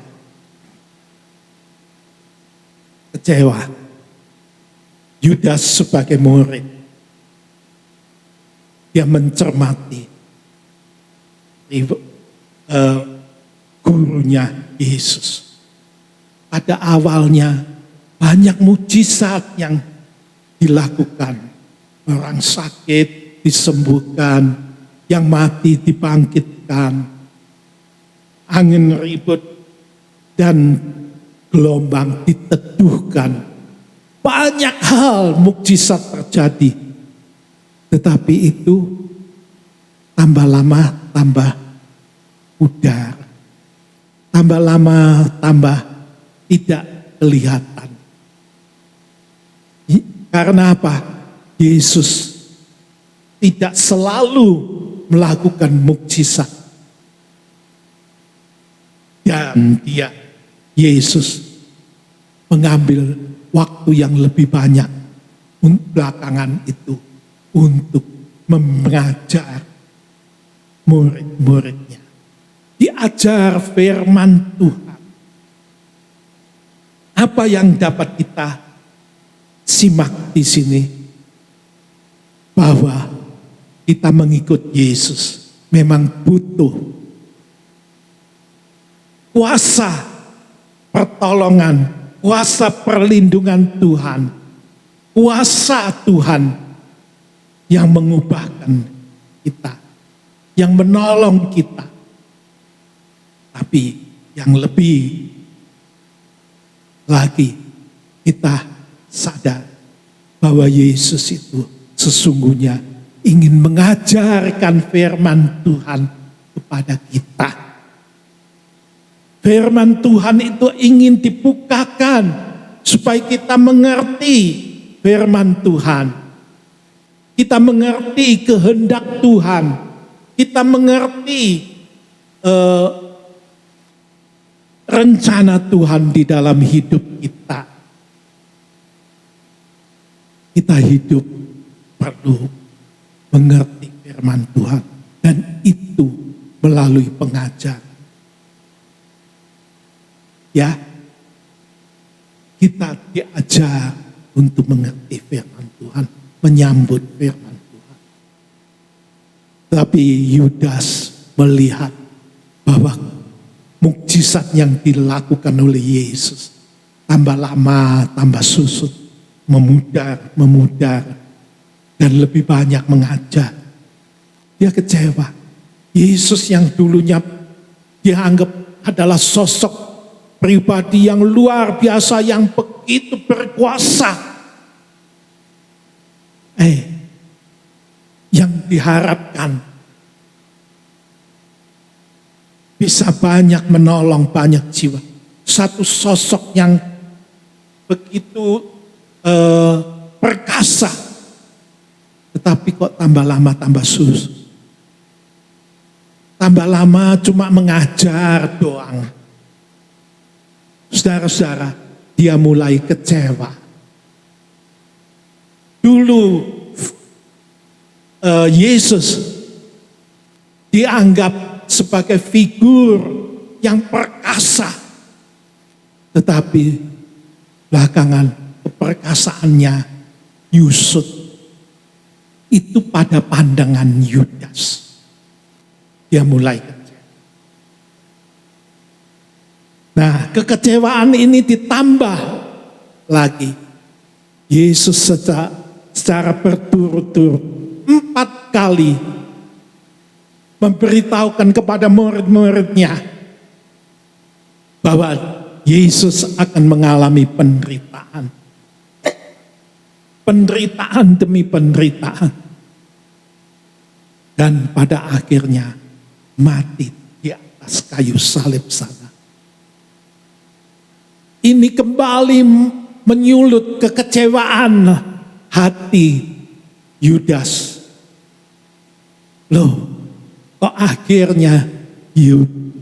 Yudas sebagai murid, dia mencermati gurunya Yesus. Pada awalnya banyak mujizat yang dilakukan. Orang sakit disembuhkan, yang mati dibangkitkan, angin ribut dan gelombang diteduhkan. Banyak hal mukjizat terjadi. Tetapi itu tambah lama tambah pudar. Tambah lama tambah tidak kelihatan. Karena apa? Yesus tidak selalu melakukan mukjizat. Dan Yesus mengambil waktu yang lebih banyak belakangan itu untuk mengajar murid-muridnya. Diajar firman Tuhan. Apa yang dapat kita simak di sini? Bahwa kita mengikut Yesus memang butuh kuasa pertolongan, kuasa perlindungan Tuhan, kuasa Tuhan yang mengubahkan kita, yang menolong kita. Tapi yang lebih lagi kita sadar bahwa Yesus itu sesungguhnya ingin mengajarkan firman Tuhan kepada kita. Firman Tuhan itu ingin dibukakan supaya kita mengerti firman Tuhan. Kita mengerti kehendak Tuhan. Kita mengerti rencana Tuhan di dalam hidup kita. Kita hidup perlu mengerti firman Tuhan. Dan itu melalui pengajaran. Ya, kita diajar untuk mengerti firman Tuhan, menyambut firman Tuhan. Tapi Yudas melihat bahwa mukjizat yang dilakukan oleh Yesus tambah lama, tambah susut, memudar, dan lebih banyak mengajar. Dia kecewa. Yesus yang dulunya dianggap adalah sosok pribadi yang luar biasa, yang begitu berkuasa. Yang diharapkan bisa banyak menolong banyak jiwa. Satu sosok yang begitu perkasa. Tetapi kok tambah lama tambah susut. Tambah lama cuma mengajar doang. Saudara-saudara, dia mulai kecewa. Dulu Yesus dianggap sebagai figur yang perkasa. Tetapi belakangan keperkasaannya nyusut. itu pada pandangan Yudas. Dia mulai kecewa. Nah, kekecewaan ini ditambah lagi. Yesus secara berturut-turut 4 kali memberitahukan kepada murid-muridnya bahwa Yesus akan mengalami penderitaan. Penderitaan demi penderitaan. Dan pada akhirnya mati di atas kayu salib sana. Ini kembali menyulut kekecewaan hati Yudas. Loh, kok akhirnya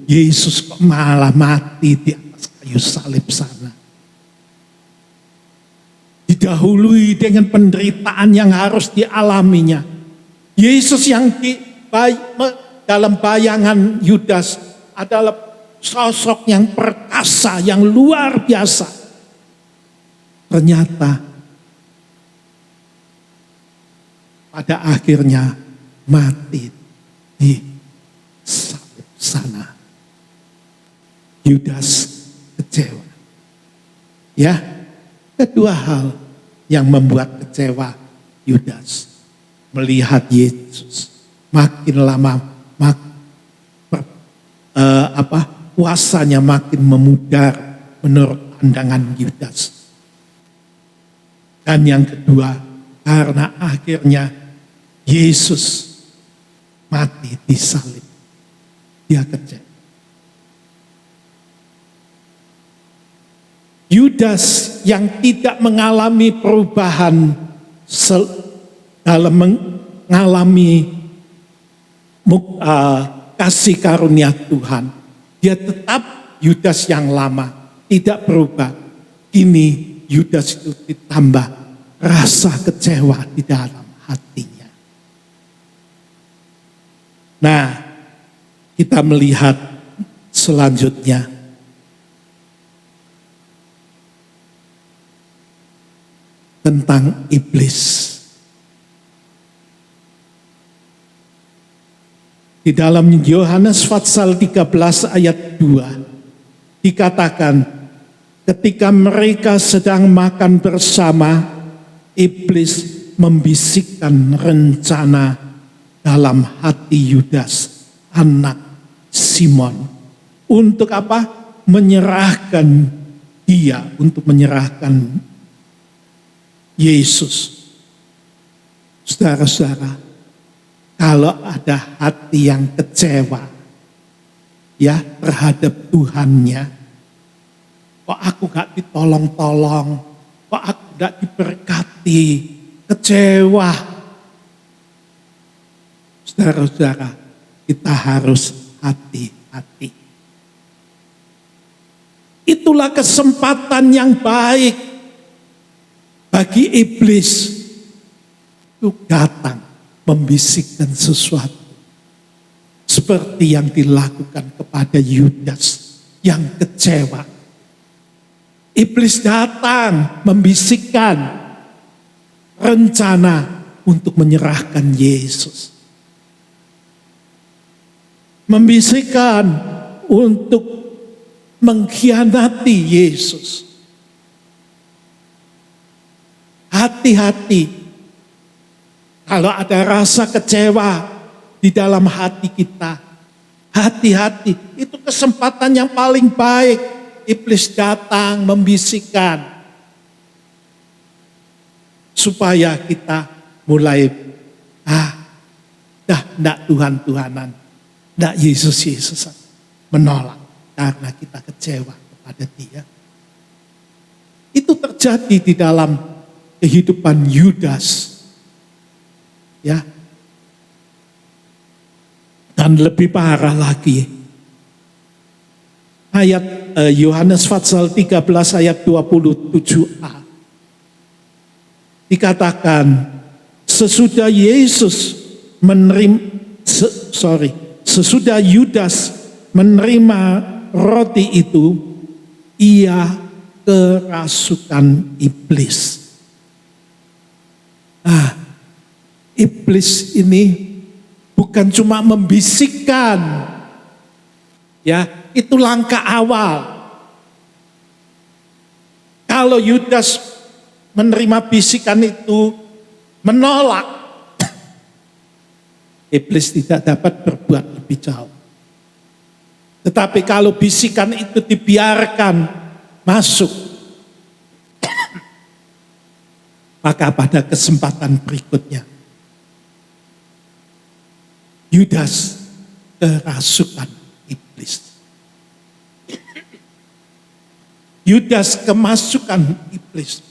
Yesus kok malah mati di atas kayu salib sana. Didahului dengan penderitaan yang harus dialaminya. Yesus yang dalam bayangan Yudas adalah sosok yang perkasa, yang luar biasa. Ternyata pada akhirnya mati di salib sana. Yudas kecewa. Ya, kedua hal yang membuat kecewa Yudas. Melihat Yesus makin lama kuasanya makin memudar menurut pandangan Yudas. Dan yang kedua, karena akhirnya Yesus mati di salib. Dia kecewa. Yudas yang tidak mengalami perubahan dalam mengalami kasih karunia Tuhan. Dia tetap Yudas yang lama, tidak berubah. Kini Yudas itu ditambah rasa kecewa di dalam hatinya. Nah, kita melihat selanjutnya. Tentang iblis. Di dalam Yohanes pasal 13 ayat 2 dikatakan, ketika mereka sedang makan bersama, iblis membisikkan rencana dalam hati Yudas, anak Simon. Untuk apa? Menyerahkan dia, untuk menyerahkan Yesus. Saudara-saudara, kalau ada hati yang kecewa ya terhadap Tuhannya, kok aku gak ditolong-tolong, kok aku gak diberkati, kecewa. Saudara-saudara, kita harus hati-hati. Itulah kesempatan yang baik bagi iblis itu datang membisikkan sesuatu seperti yang dilakukan kepada Yudas yang kecewa. Iblis datang membisikkan rencana untuk menyerahkan Yesus. Membisikkan untuk mengkhianati Yesus. Hati-hati kalau ada rasa kecewa di dalam hati kita. Hati-hati, itu kesempatan yang paling baik. Iblis datang membisikkan supaya kita mulai enggak Tuhan-Tuhanan, enggak Yesus-Yesusan, menolak karena kita kecewa kepada Dia. Itu terjadi di dalam kehidupan Yudas, ya. Dan lebih parah lagi, ayat Yohanes pasal 13 ayat 27a dikatakan, sesudah Yudas menerima roti itu, ia kerasukan iblis. iblis ini bukan cuma membisikkan, ya, itu langkah awal. Kalau Yudas menerima bisikan itu, menolak, iblis tidak dapat berbuat lebih jauh. Tetapi kalau bisikan itu dibiarkan masuk, maka pada kesempatan berikutnya, Yudas kerasukan iblis. Yudas kemasukan iblis.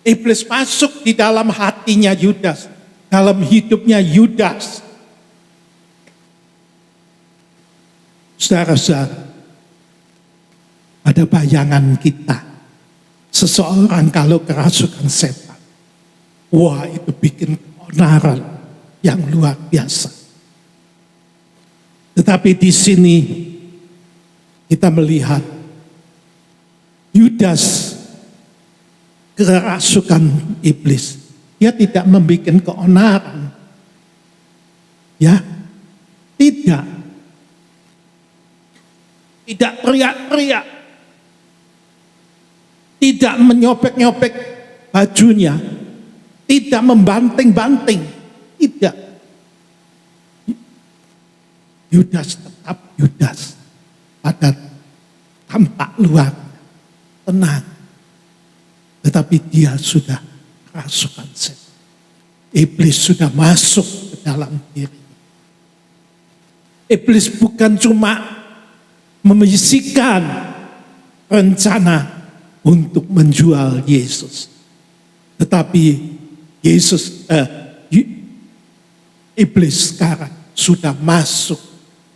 Iblis masuk di dalam hatinya Yudas, dalam hidupnya Yudas. Saudara-saudara, ada bayangan kita, seseorang kalau kerasukan setan, wah itu bikin keonaran yang luar biasa. Tetapi di sini kita melihat Yudas kerasukan iblis. Dia tidak membuat keonaran. Ya, tidak. Tidak teriak-teriak. Tidak menyopek-nyopek bajunya. Tidak membanting-banting. Tidak. Yudas tetap Yudas. Pada tampak luar tenang, tetapi dia sudah kerasukan setan. Iblis sudah masuk ke dalam diri. Iblis bukan cuma membisikkan rencana untuk menjual Yesus, tetapi iblis sekarang sudah masuk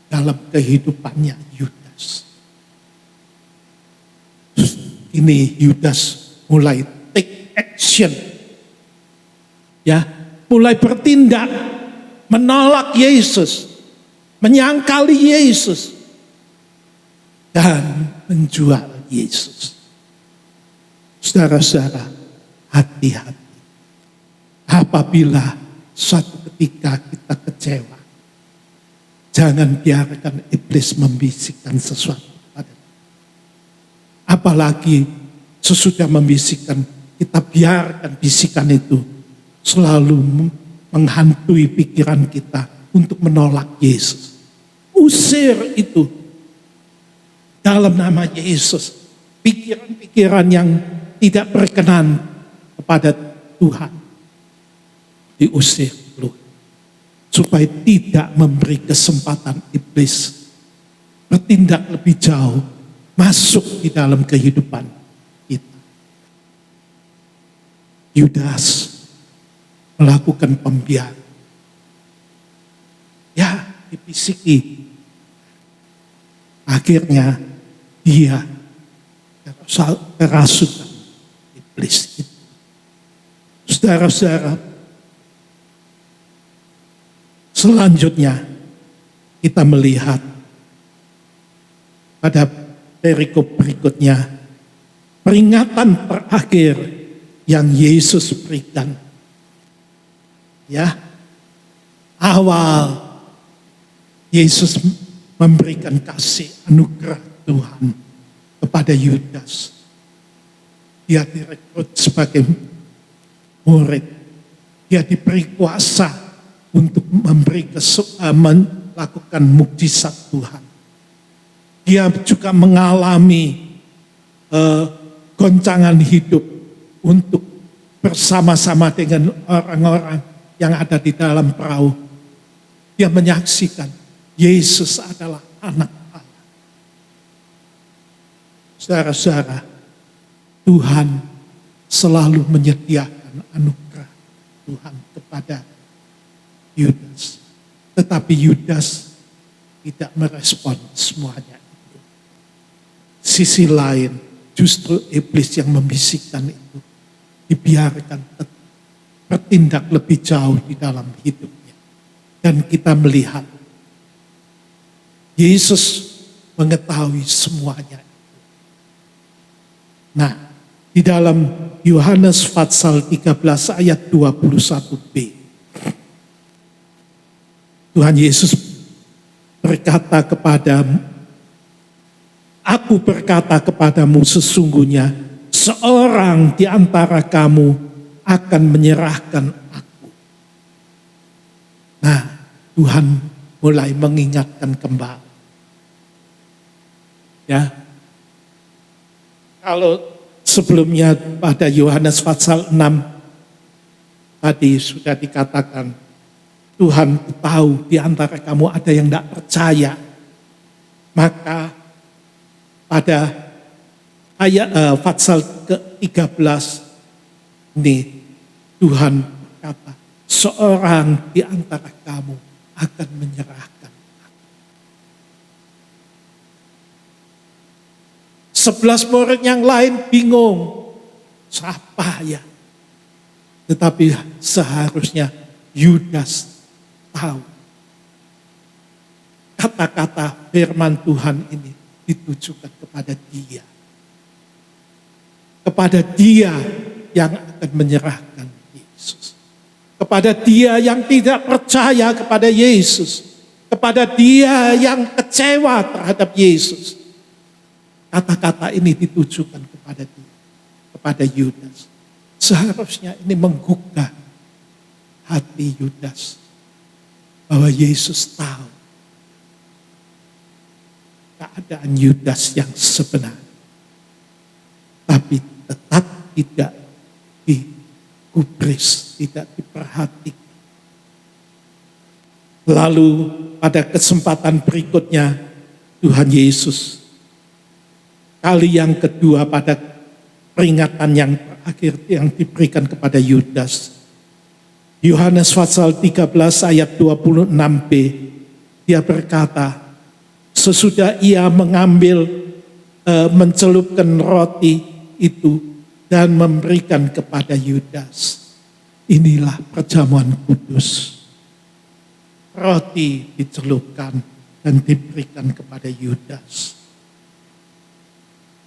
dalam kehidupannya Yudas. Ini Yudas mulai take action. Ya, mulai bertindak menolak Yesus, menyangkali Yesus dan menjual Yesus. Saudara-saudara, hati-hati. Apabila suatu ketika kita kecewa, jangan biarkan iblis membisikkan sesuatu. Apalagi sesudah membisikkan, kita biarkan bisikan itu selalu menghantui pikiran kita untuk menolak Yesus. Usir itu dalam nama Yesus. Pikiran-pikiran yang tidak berkenan kepada Tuhan diusir dulu, supaya tidak memberi kesempatan iblis bertindak lebih jauh, masuk di dalam kehidupan kita. Yudas melakukan pembiaran. Ya, dibisiki. Akhirnya dia kerasukan iblis itu. Saudara-saudara, selanjutnya kita melihat pada perikop berikutnya, peringatan terakhir yang Yesus berikan. Ya, awal Yesus memberikan kasih anugerah Tuhan kepada Yudas. Dia direkrut sebagai murid. Dia diberi kuasa untuk melakukan mukjizat Tuhan. Dia juga mengalami goncangan hidup untuk bersama-sama dengan orang-orang yang ada di dalam perahu. Dia menyaksikan Yesus adalah anak Allah. Saudara-saudara, Tuhan selalu menyediakan anugerah Tuhan kepada Yudas. Tetapi Yudas tidak merespon semuanya. Sisi lain, justru iblis yang membisikkan itu dibiarkan bertindak lebih jauh di dalam hidupnya. Dan kita melihat Yesus mengetahui semuanya. Nah, di dalam Yohanes pasal 13 ayat 21b. Tuhan Yesus berkata kepadamu, aku berkata kepadamu, sesungguhnya seorang di antara kamu akan menyerahkan aku. Nah, Tuhan mulai mengingatkan kembali. Ya, kalau sebelumnya pada Yohanes pasal 6 tadi sudah dikatakan, Tuhan tahu di antara kamu ada yang tidak percaya. Maka pada ayat pasal ke-13 ini Tuhan berkata, seorang di antara kamu akan menyerahkan. 11 murid yang lain bingung, siapa ya? Tetapi seharusnya Yudas tahu. Kata-kata firman Tuhan ini ditujukan kepada dia. Kepada dia yang akan menyerahkan Yesus. Kepada dia yang tidak percaya kepada Yesus. Kepada dia yang kecewa terhadap Yesus. Kata-kata ini ditujukan kepada dia, kepada Yudas. Seharusnya ini menggugah hati Yudas bahwa Yesus tahu keadaan Yudas yang sebenarnya, tapi tetap tidak digubris, tidak diperhatikan. Lalu pada kesempatan berikutnya Tuhan Yesus kali yang kedua pada peringatan yang terakhir yang diberikan kepada Yudas. Yohanes pasal 13 ayat 26b, dia berkata, sesudah ia mencelupkan roti itu dan memberikan kepada Yudas. Inilah perjamuan kudus. Roti dicelupkan dan diberikan kepada Yudas.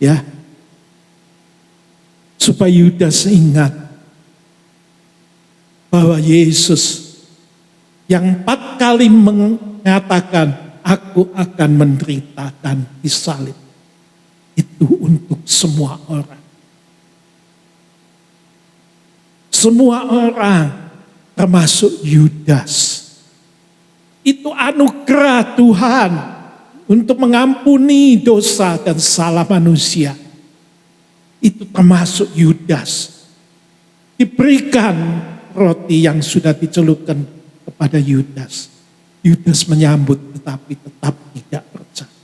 Ya, supaya Yudas ingat bahwa Yesus yang 4 kali mengatakan aku akan menderita dan disalib, itu untuk semua orang. Semua orang termasuk Yudas. Itu anugerah Tuhan untuk mengampuni dosa dan salah manusia. Itu termasuk Yudas. Diberikan roti yang sudah dicelupkan kepada Yudas. Yudas menyambut tetapi tetap tidak percaya.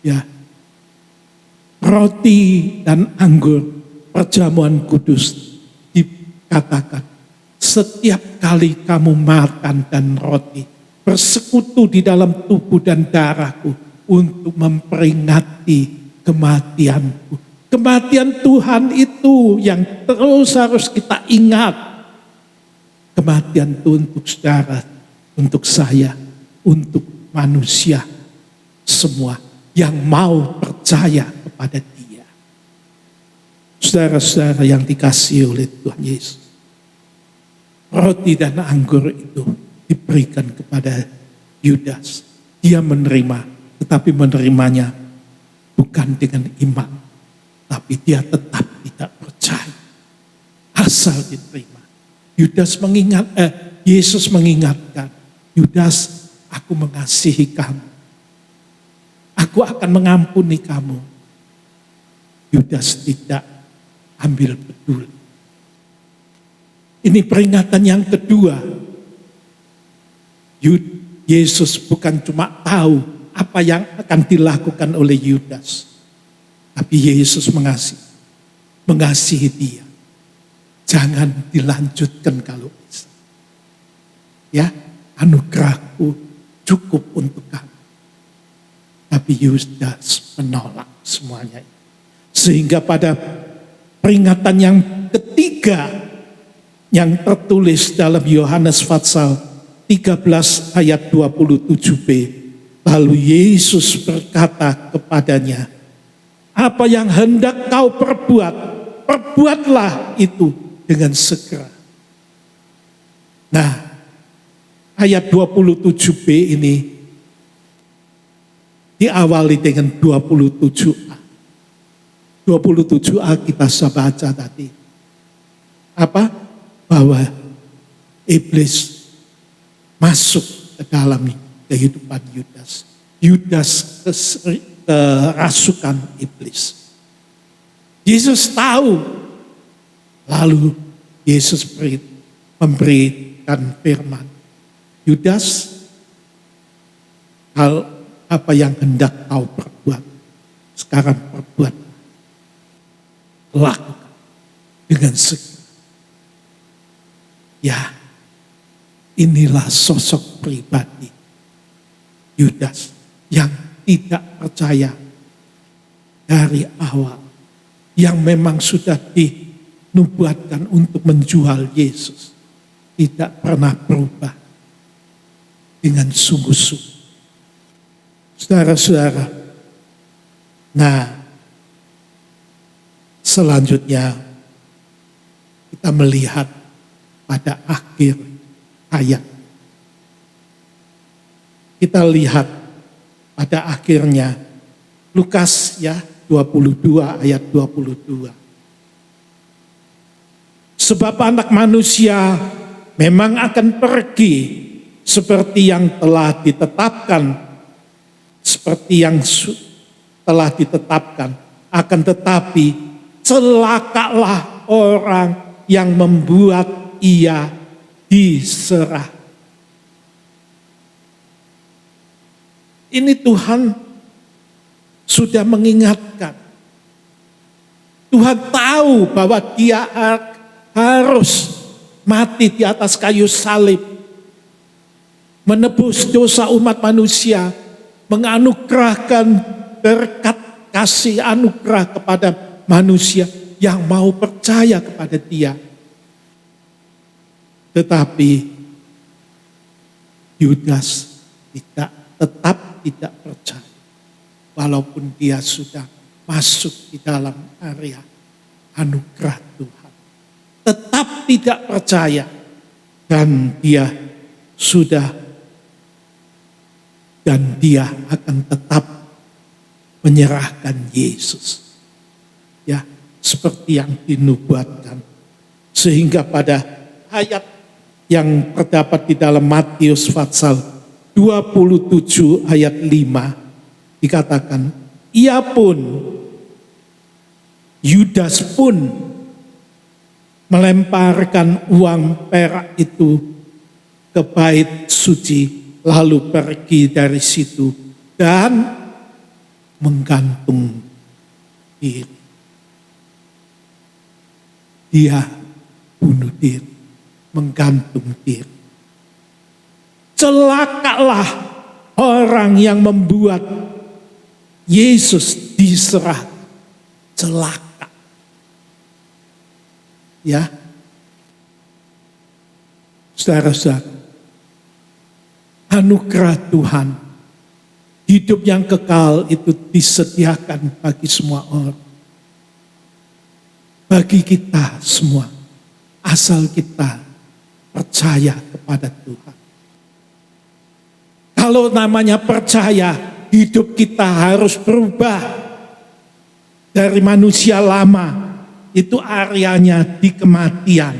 Ya, roti dan anggur perjamuan kudus dikatakan setiap kali kamu makan dan roti bersekutu di dalam tubuh dan darahku untuk memperingati kematianku. Kematian Tuhan itu yang terus harus kita ingat. Kematian itu untuk saudara, untuk saya, untuk manusia semua yang mau percaya kepada Dia. Saudara-saudara yang dikasihi oleh Tuhan Yesus, roti dan anggur itu diberikan kepada Yudas. Dia menerima, tetapi menerimanya bukan dengan iman, tapi dia tetap tidak percaya. Asal diterima. Yesus mengingatkan, Yudas, aku mengasihi kamu. Aku akan mengampuni kamu. Yudas tidak ambil peduli. Ini peringatan yang kedua. Yesus bukan cuma tahu apa yang akan dilakukan oleh Yudas, tapi Yesus mengasihi dia. Jangan dilanjutkan kalau bisa. Ya, anugerahku cukup untuk kamu. Tapi Yudas menolak semuanya. Sehingga pada peringatan yang ketiga yang tertulis dalam Yohanes pasal 13 ayat 27b. Lalu Yesus berkata kepadanya, Apa yang hendak kau perbuat, perbuatlah itu dengan segera. Nah, ayat 27b ini diawali dengan 27a. 27a kita sudah baca tadi. Apa? Bahwa iblis masuk ke dalam kehidupan Yudas. Yudas kerasukan iblis. Yesus tahu. Lalu Yesus memberikan firman. Yudas, hal apa yang hendak kau perbuat, sekarang perbuat. Lakukan dengan segera. Ya, inilah sosok pribadi Yudas yang tidak percaya dari awal, yang memang sudah dinubuatkan untuk menjual Yesus, tidak pernah berubah dengan sungguh-sungguh. Saudara-saudara, nah selanjutnya kita melihat pada akhir ayat. Kita lihat pada akhirnya Lukas ya 22 ayat 22. Sebab anak manusia memang akan pergi seperti yang telah ditetapkan, akan tetapi celakalah orang yang membuat ia diserah. Ini Tuhan sudah mengingatkan. Tuhan tahu bahwa dia harus mati di atas kayu salib, menebus dosa umat manusia, menganugerahkan berkat kasih anugerah kepada manusia yang mau percaya kepada dia. Tetapi Yudas tetap tidak percaya. Walaupun dia sudah masuk di dalam area anugerah Tuhan. Tetap tidak percaya. Dan dia akan tetap menyerahkan Yesus. Ya, seperti yang dinubuatkan. Sehingga pada ayat yang terdapat di dalam Matius pasal 27 ayat 5 dikatakan, Yudas pun melemparkan uang perak itu ke bait suci, lalu pergi dari situ dan menggantung diri. Dia bunuh diri, menggantung diri. Celakalah orang yang membuat Yesus diserah. Celaka. Ya. Saudara-saudara, anugerah Tuhan, hidup yang kekal itu disediakan bagi semua orang. Bagi kita semua, asal kita percaya kepada Tuhan. Kalau namanya percaya, hidup kita harus berubah dari manusia lama. Itu areanya di kematian.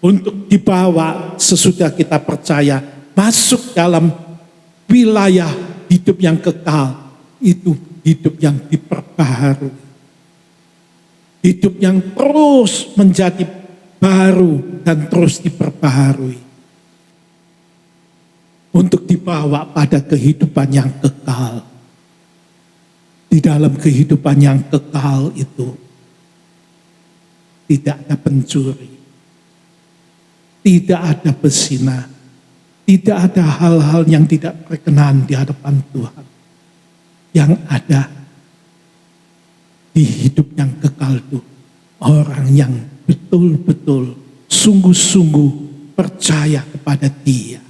Untuk dibawa sesudah kita percaya, masuk dalam wilayah hidup yang kekal. Itu hidup yang diperbaharui. Hidup yang terus menjadi baru dan terus diperbaharui. Untuk dibawa pada kehidupan yang kekal. Di dalam kehidupan yang kekal itu tidak ada pencuri, tidak ada pezina, tidak ada hal-hal yang tidak berkenan di hadapan Tuhan. Yang ada di hidup yang kekal itu orang yang betul-betul sungguh-sungguh percaya kepada Dia.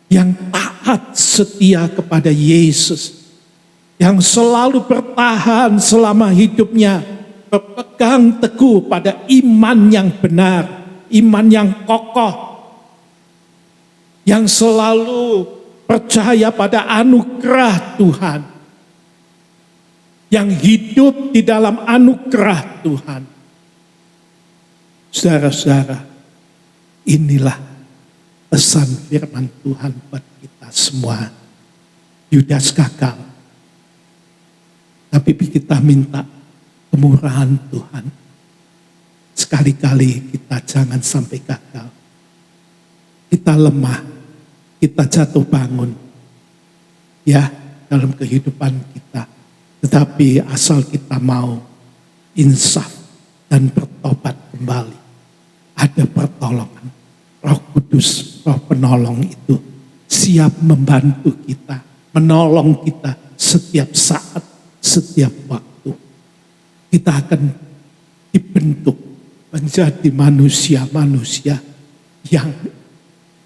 Yang taat setia kepada Yesus. yang selalu bertahan selama hidupnya, berpegang teguh pada iman yang benar, iman yang kokoh, yang selalu percaya pada anugerah Tuhan, yang hidup di dalam anugerah Tuhan. Saudara-saudara, inilah pesan firman Tuhan buat kita semua. Yudas gagal, tapi kita minta kemurahan Tuhan. Sekali-kali kita jangan sampai gagal. Kita lemah, kita jatuh bangun, ya, dalam kehidupan kita. Tetapi asal kita mau insaf dan bertobat kembali, ada pertolongan. Roh Kudus, Roh Penolong itu siap membantu kita, menolong kita setiap saat, setiap waktu. Kita akan dibentuk menjadi manusia-manusia yang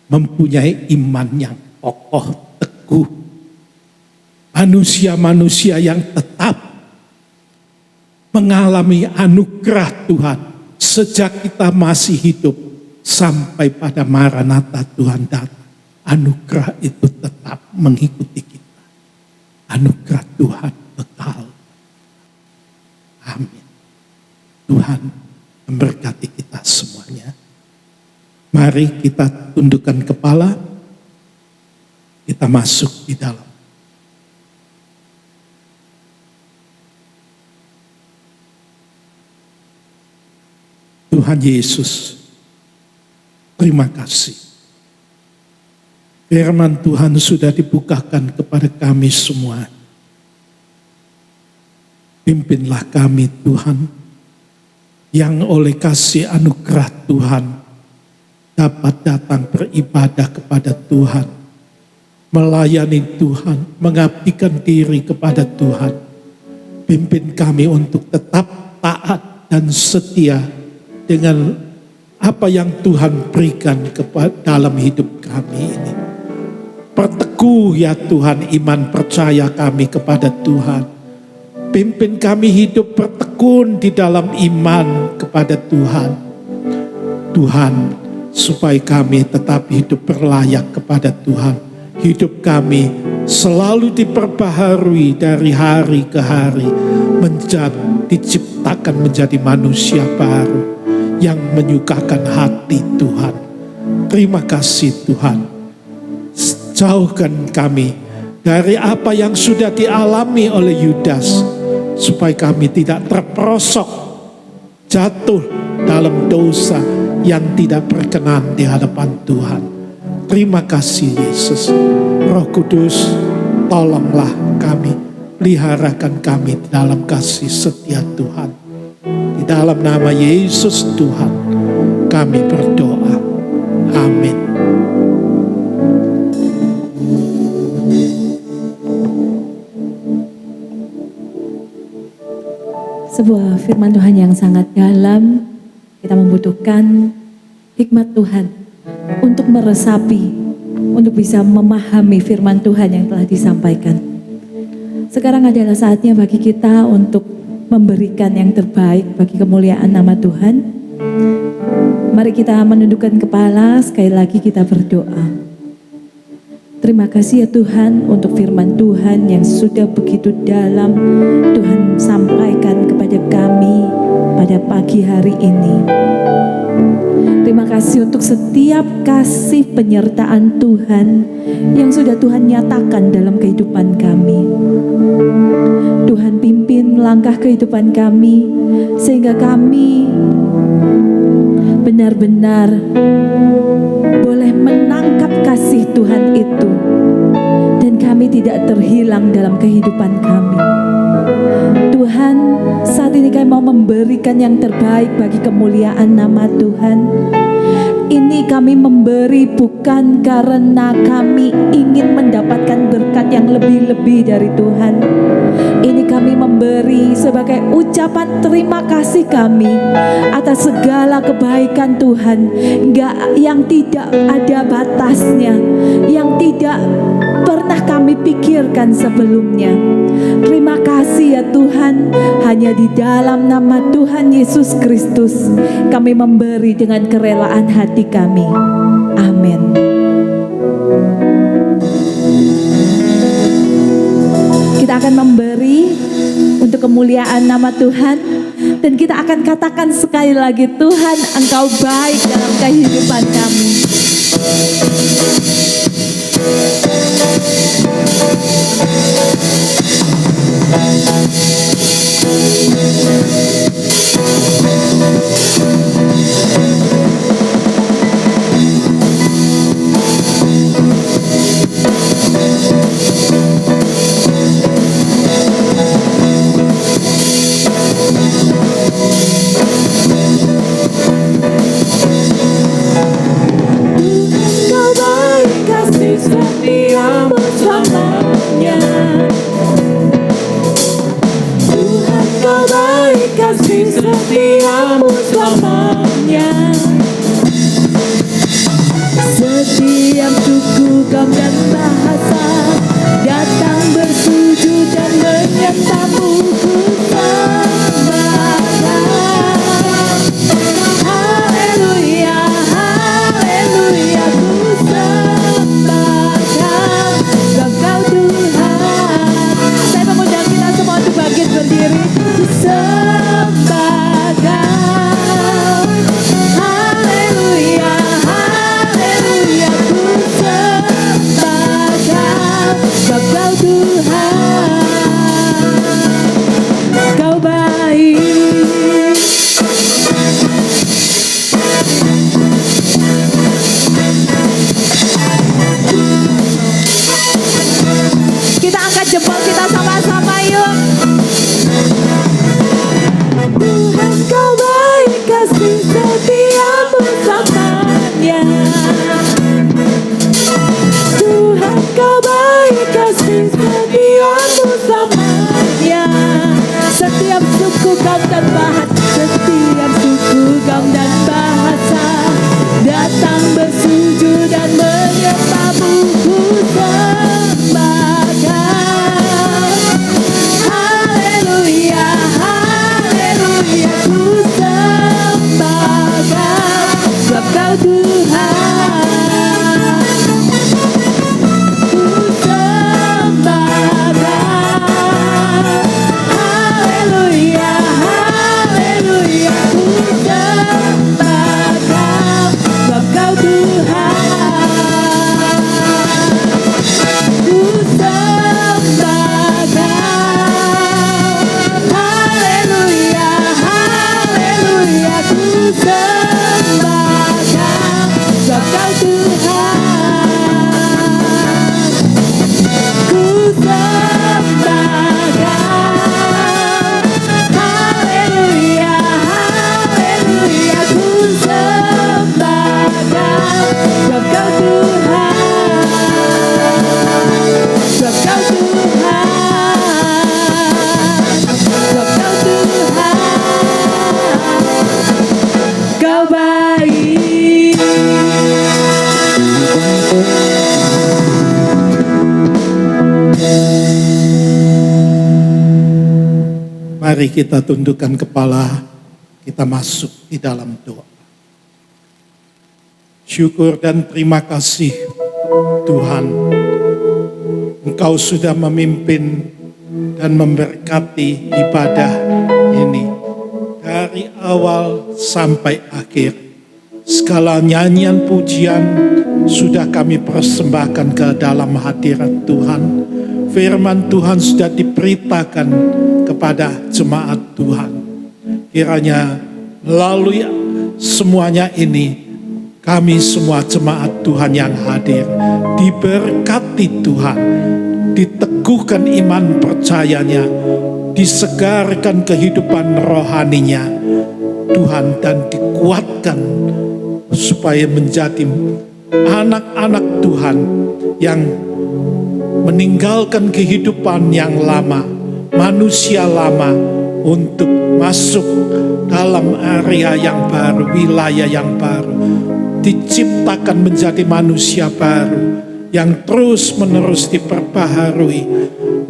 mempunyai iman yang kokoh, teguh. Manusia-manusia yang tetap mengalami anugerah Tuhan sejak kita masih hidup sampai pada Maranatha Tuhan datang. Anugerah itu tetap mengikuti kita. Anugerah Tuhan kekal. Amin. Tuhan memberkati kita semuanya. Mari kita tundukkan kepala, kita masuk di dalam. Tuhan Yesus, terima kasih. Firman Tuhan sudah dibukakan kepada kami semua. Pimpinlah kami Tuhan, yang oleh kasih anugerah Tuhan dapat datang beribadah kepada Tuhan, melayani Tuhan, mengabdikan diri kepada Tuhan. Pimpin kami untuk tetap taat dan setia dengan apa yang Tuhan berikan dalam hidup kami ini. Perteguh ya Tuhan iman percaya kami kepada Tuhan. Pimpin kami hidup bertekun di dalam iman kepada Tuhan. Tuhan, supaya kami tetap hidup berlayak kepada Tuhan. Hidup kami selalu diperbaharui dari hari ke hari, diciptakan menjadi manusia baru yang menyukakan hati Tuhan. Terima kasih Tuhan. Jauhkan kami dari apa yang sudah dialami oleh Yudas, supaya kami tidak terperosok jatuh dalam dosa yang tidak berkenan di hadapan Tuhan. Terima kasih Yesus. Roh Kudus, tolonglah kami, peliharakan kami dalam kasih setia Tuhan. Di dalam nama Yesus Tuhan kami berdoa. Amin. Sebuah firman Tuhan yang sangat dalam. Kita membutuhkan hikmat Tuhan untuk meresapi, untuk bisa memahami firman Tuhan yang telah disampaikan. Sekarang adalah saatnya bagi kita untuk memberikan yang terbaik bagi kemuliaan nama Tuhan. Mari kita menundukkan kepala, sekali lagi kita berdoa. Terima kasih ya Tuhan untuk firman Tuhan yang sudah begitu dalam Tuhan sampaikan kepada kami pada pagi hari ini. Terima kasih untuk setiap kasih penyertaan Tuhan yang sudah Tuhan nyatakan dalam kehidupan kami. Tuhan pimpin langkah kehidupan kami sehingga kami benar-benar boleh menangkap kasih Tuhan itu dan kami tidak terhilang dalam kehidupan kami. Tuhan, saat ini kami mau memberikan yang terbaik bagi kemuliaan nama Tuhan. Ini kami memberi bukan karena kami ingin mendapatkan berkat yang lebih-lebih dari Tuhan. Ini kami memberi sebagai ucapan terima kasih kami atas segala kebaikan Tuhan, yang tidak ada batasnya, yang tidak pernah kami pikirkan sebelumnya. Terima kasih ya Tuhan, hanya di dalam nama Tuhan Yesus Kristus kami memberi dengan kerelaan hati kami. Amin. Kita akan memberi untuk kemuliaan nama Tuhan, dan kita akan katakan sekali lagi, Tuhan Engkau baik dalam kehidupan kami. Engkau baik, kasih setiamu selamanya. Tuhan Kau baik, kasih setiamu selamanya. Setiap suku, kaum dan bahasa datang bersujud dan menyembahmu, ku sembahkan. Haleluya, haleluya, ku sembahkan Engkau Tuhan. Saya mengundang kita semua untuk bangkit berdiri. Ku sembahkan. Haleluya, haleluya, ku sembahkan Engkau Tuhan. Kau baik. Kita angkat jempol kita sama-sama yuk. Tuhan Kau baik, kasih setiamu selamanya. Tuhan Kau baik, kasih setiamu selamanya. Setiap suku, kaum dan bahasa, setiap suku, kaum dan bahasa datang bersujud dan menyembahmu, ku sembahkan. Haleluya, haleluya, ku sembahkan sebab Kau Tuhan. Ku sembahkan. Haleluya, haleluya, ku sembahkan sebab Kau Tuhan. Ku sembahkan. Haleluya, haleluya, ku sembahkan sebab Kau Tuhan. Ku sembahkan. Haleluya, haleluya, ku sembahkan sebab Kau Tuhan. Sebab Kau Tuhan. Sebab Kau Tuhan. Kau baik. Mari kita tundukkan kepala, kita masuk di dalam doa. Syukur dan terima kasih Tuhan, Engkau sudah memimpin dan memberkati ibadah ini dari awal sampai akhir. Segala nyanyian pujian sudah kami persembahkan ke dalam hadirat Tuhan. Firman Tuhan sudah diberitakan kepada jemaat Tuhan. Kiranya melalui semuanya ini, kami semua jemaat Tuhan yang hadir diberkati Tuhan, diteguhkan iman percayanya, disegarkan kehidupan rohaninya Tuhan, dan dikuatkan supaya menjadi anak-anak Tuhan yang meninggalkan kehidupan yang lama, manusia lama, untuk masuk dalam area yang baru, wilayah yang baru, diciptakan menjadi manusia baru yang terus-menerus diperbaharui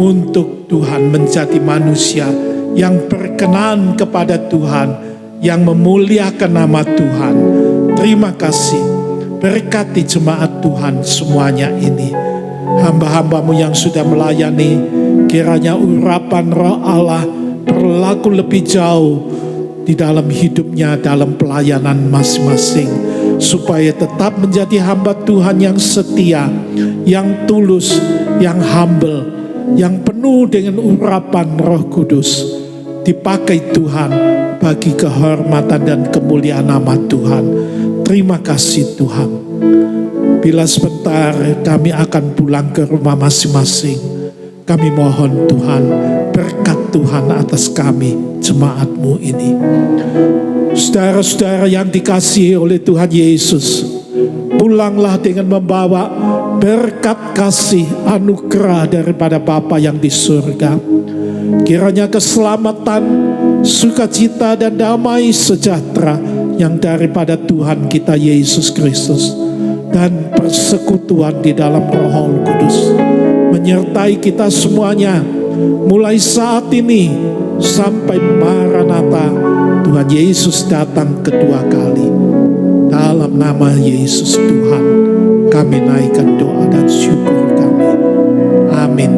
untuk Tuhan menjadi manusia yang berkenan kepada Tuhan, yang memuliakan nama Tuhan. Terima kasih, berkati jemaat Tuhan semuanya ini. Hamba-hambamu yang sudah melayani, kiranya urapan Roh Allah berlaku lebih jauh di dalam hidupnya, dalam pelayanan masing-masing, supaya tetap menjadi hamba Tuhan yang setia, yang tulus, yang humble, yang penuh dengan urapan Roh Kudus, dipakai Tuhan bagi kehormatan dan kemuliaan nama Tuhan. Terima kasih Tuhan. Bila sebentar kami akan pulang ke rumah masing-masing, kami mohon Tuhan, berkat Tuhan atas kami, jemaat-Mu ini. Saudara-saudara yang dikasihi oleh Tuhan Yesus, pulanglah dengan membawa berkat kasih anugerah daripada Bapa yang di surga. Kiranya keselamatan, sukacita dan damai sejahtera yang daripada Tuhan kita Yesus Kristus dan persekutuan di dalam Roh Kudus menyertai kita semuanya mulai saat ini sampai Maranatha, Tuhan Yesus datang kedua kali. Dalam nama Yesus Tuhan, kami naikkan doa dan syukur kami. Amin.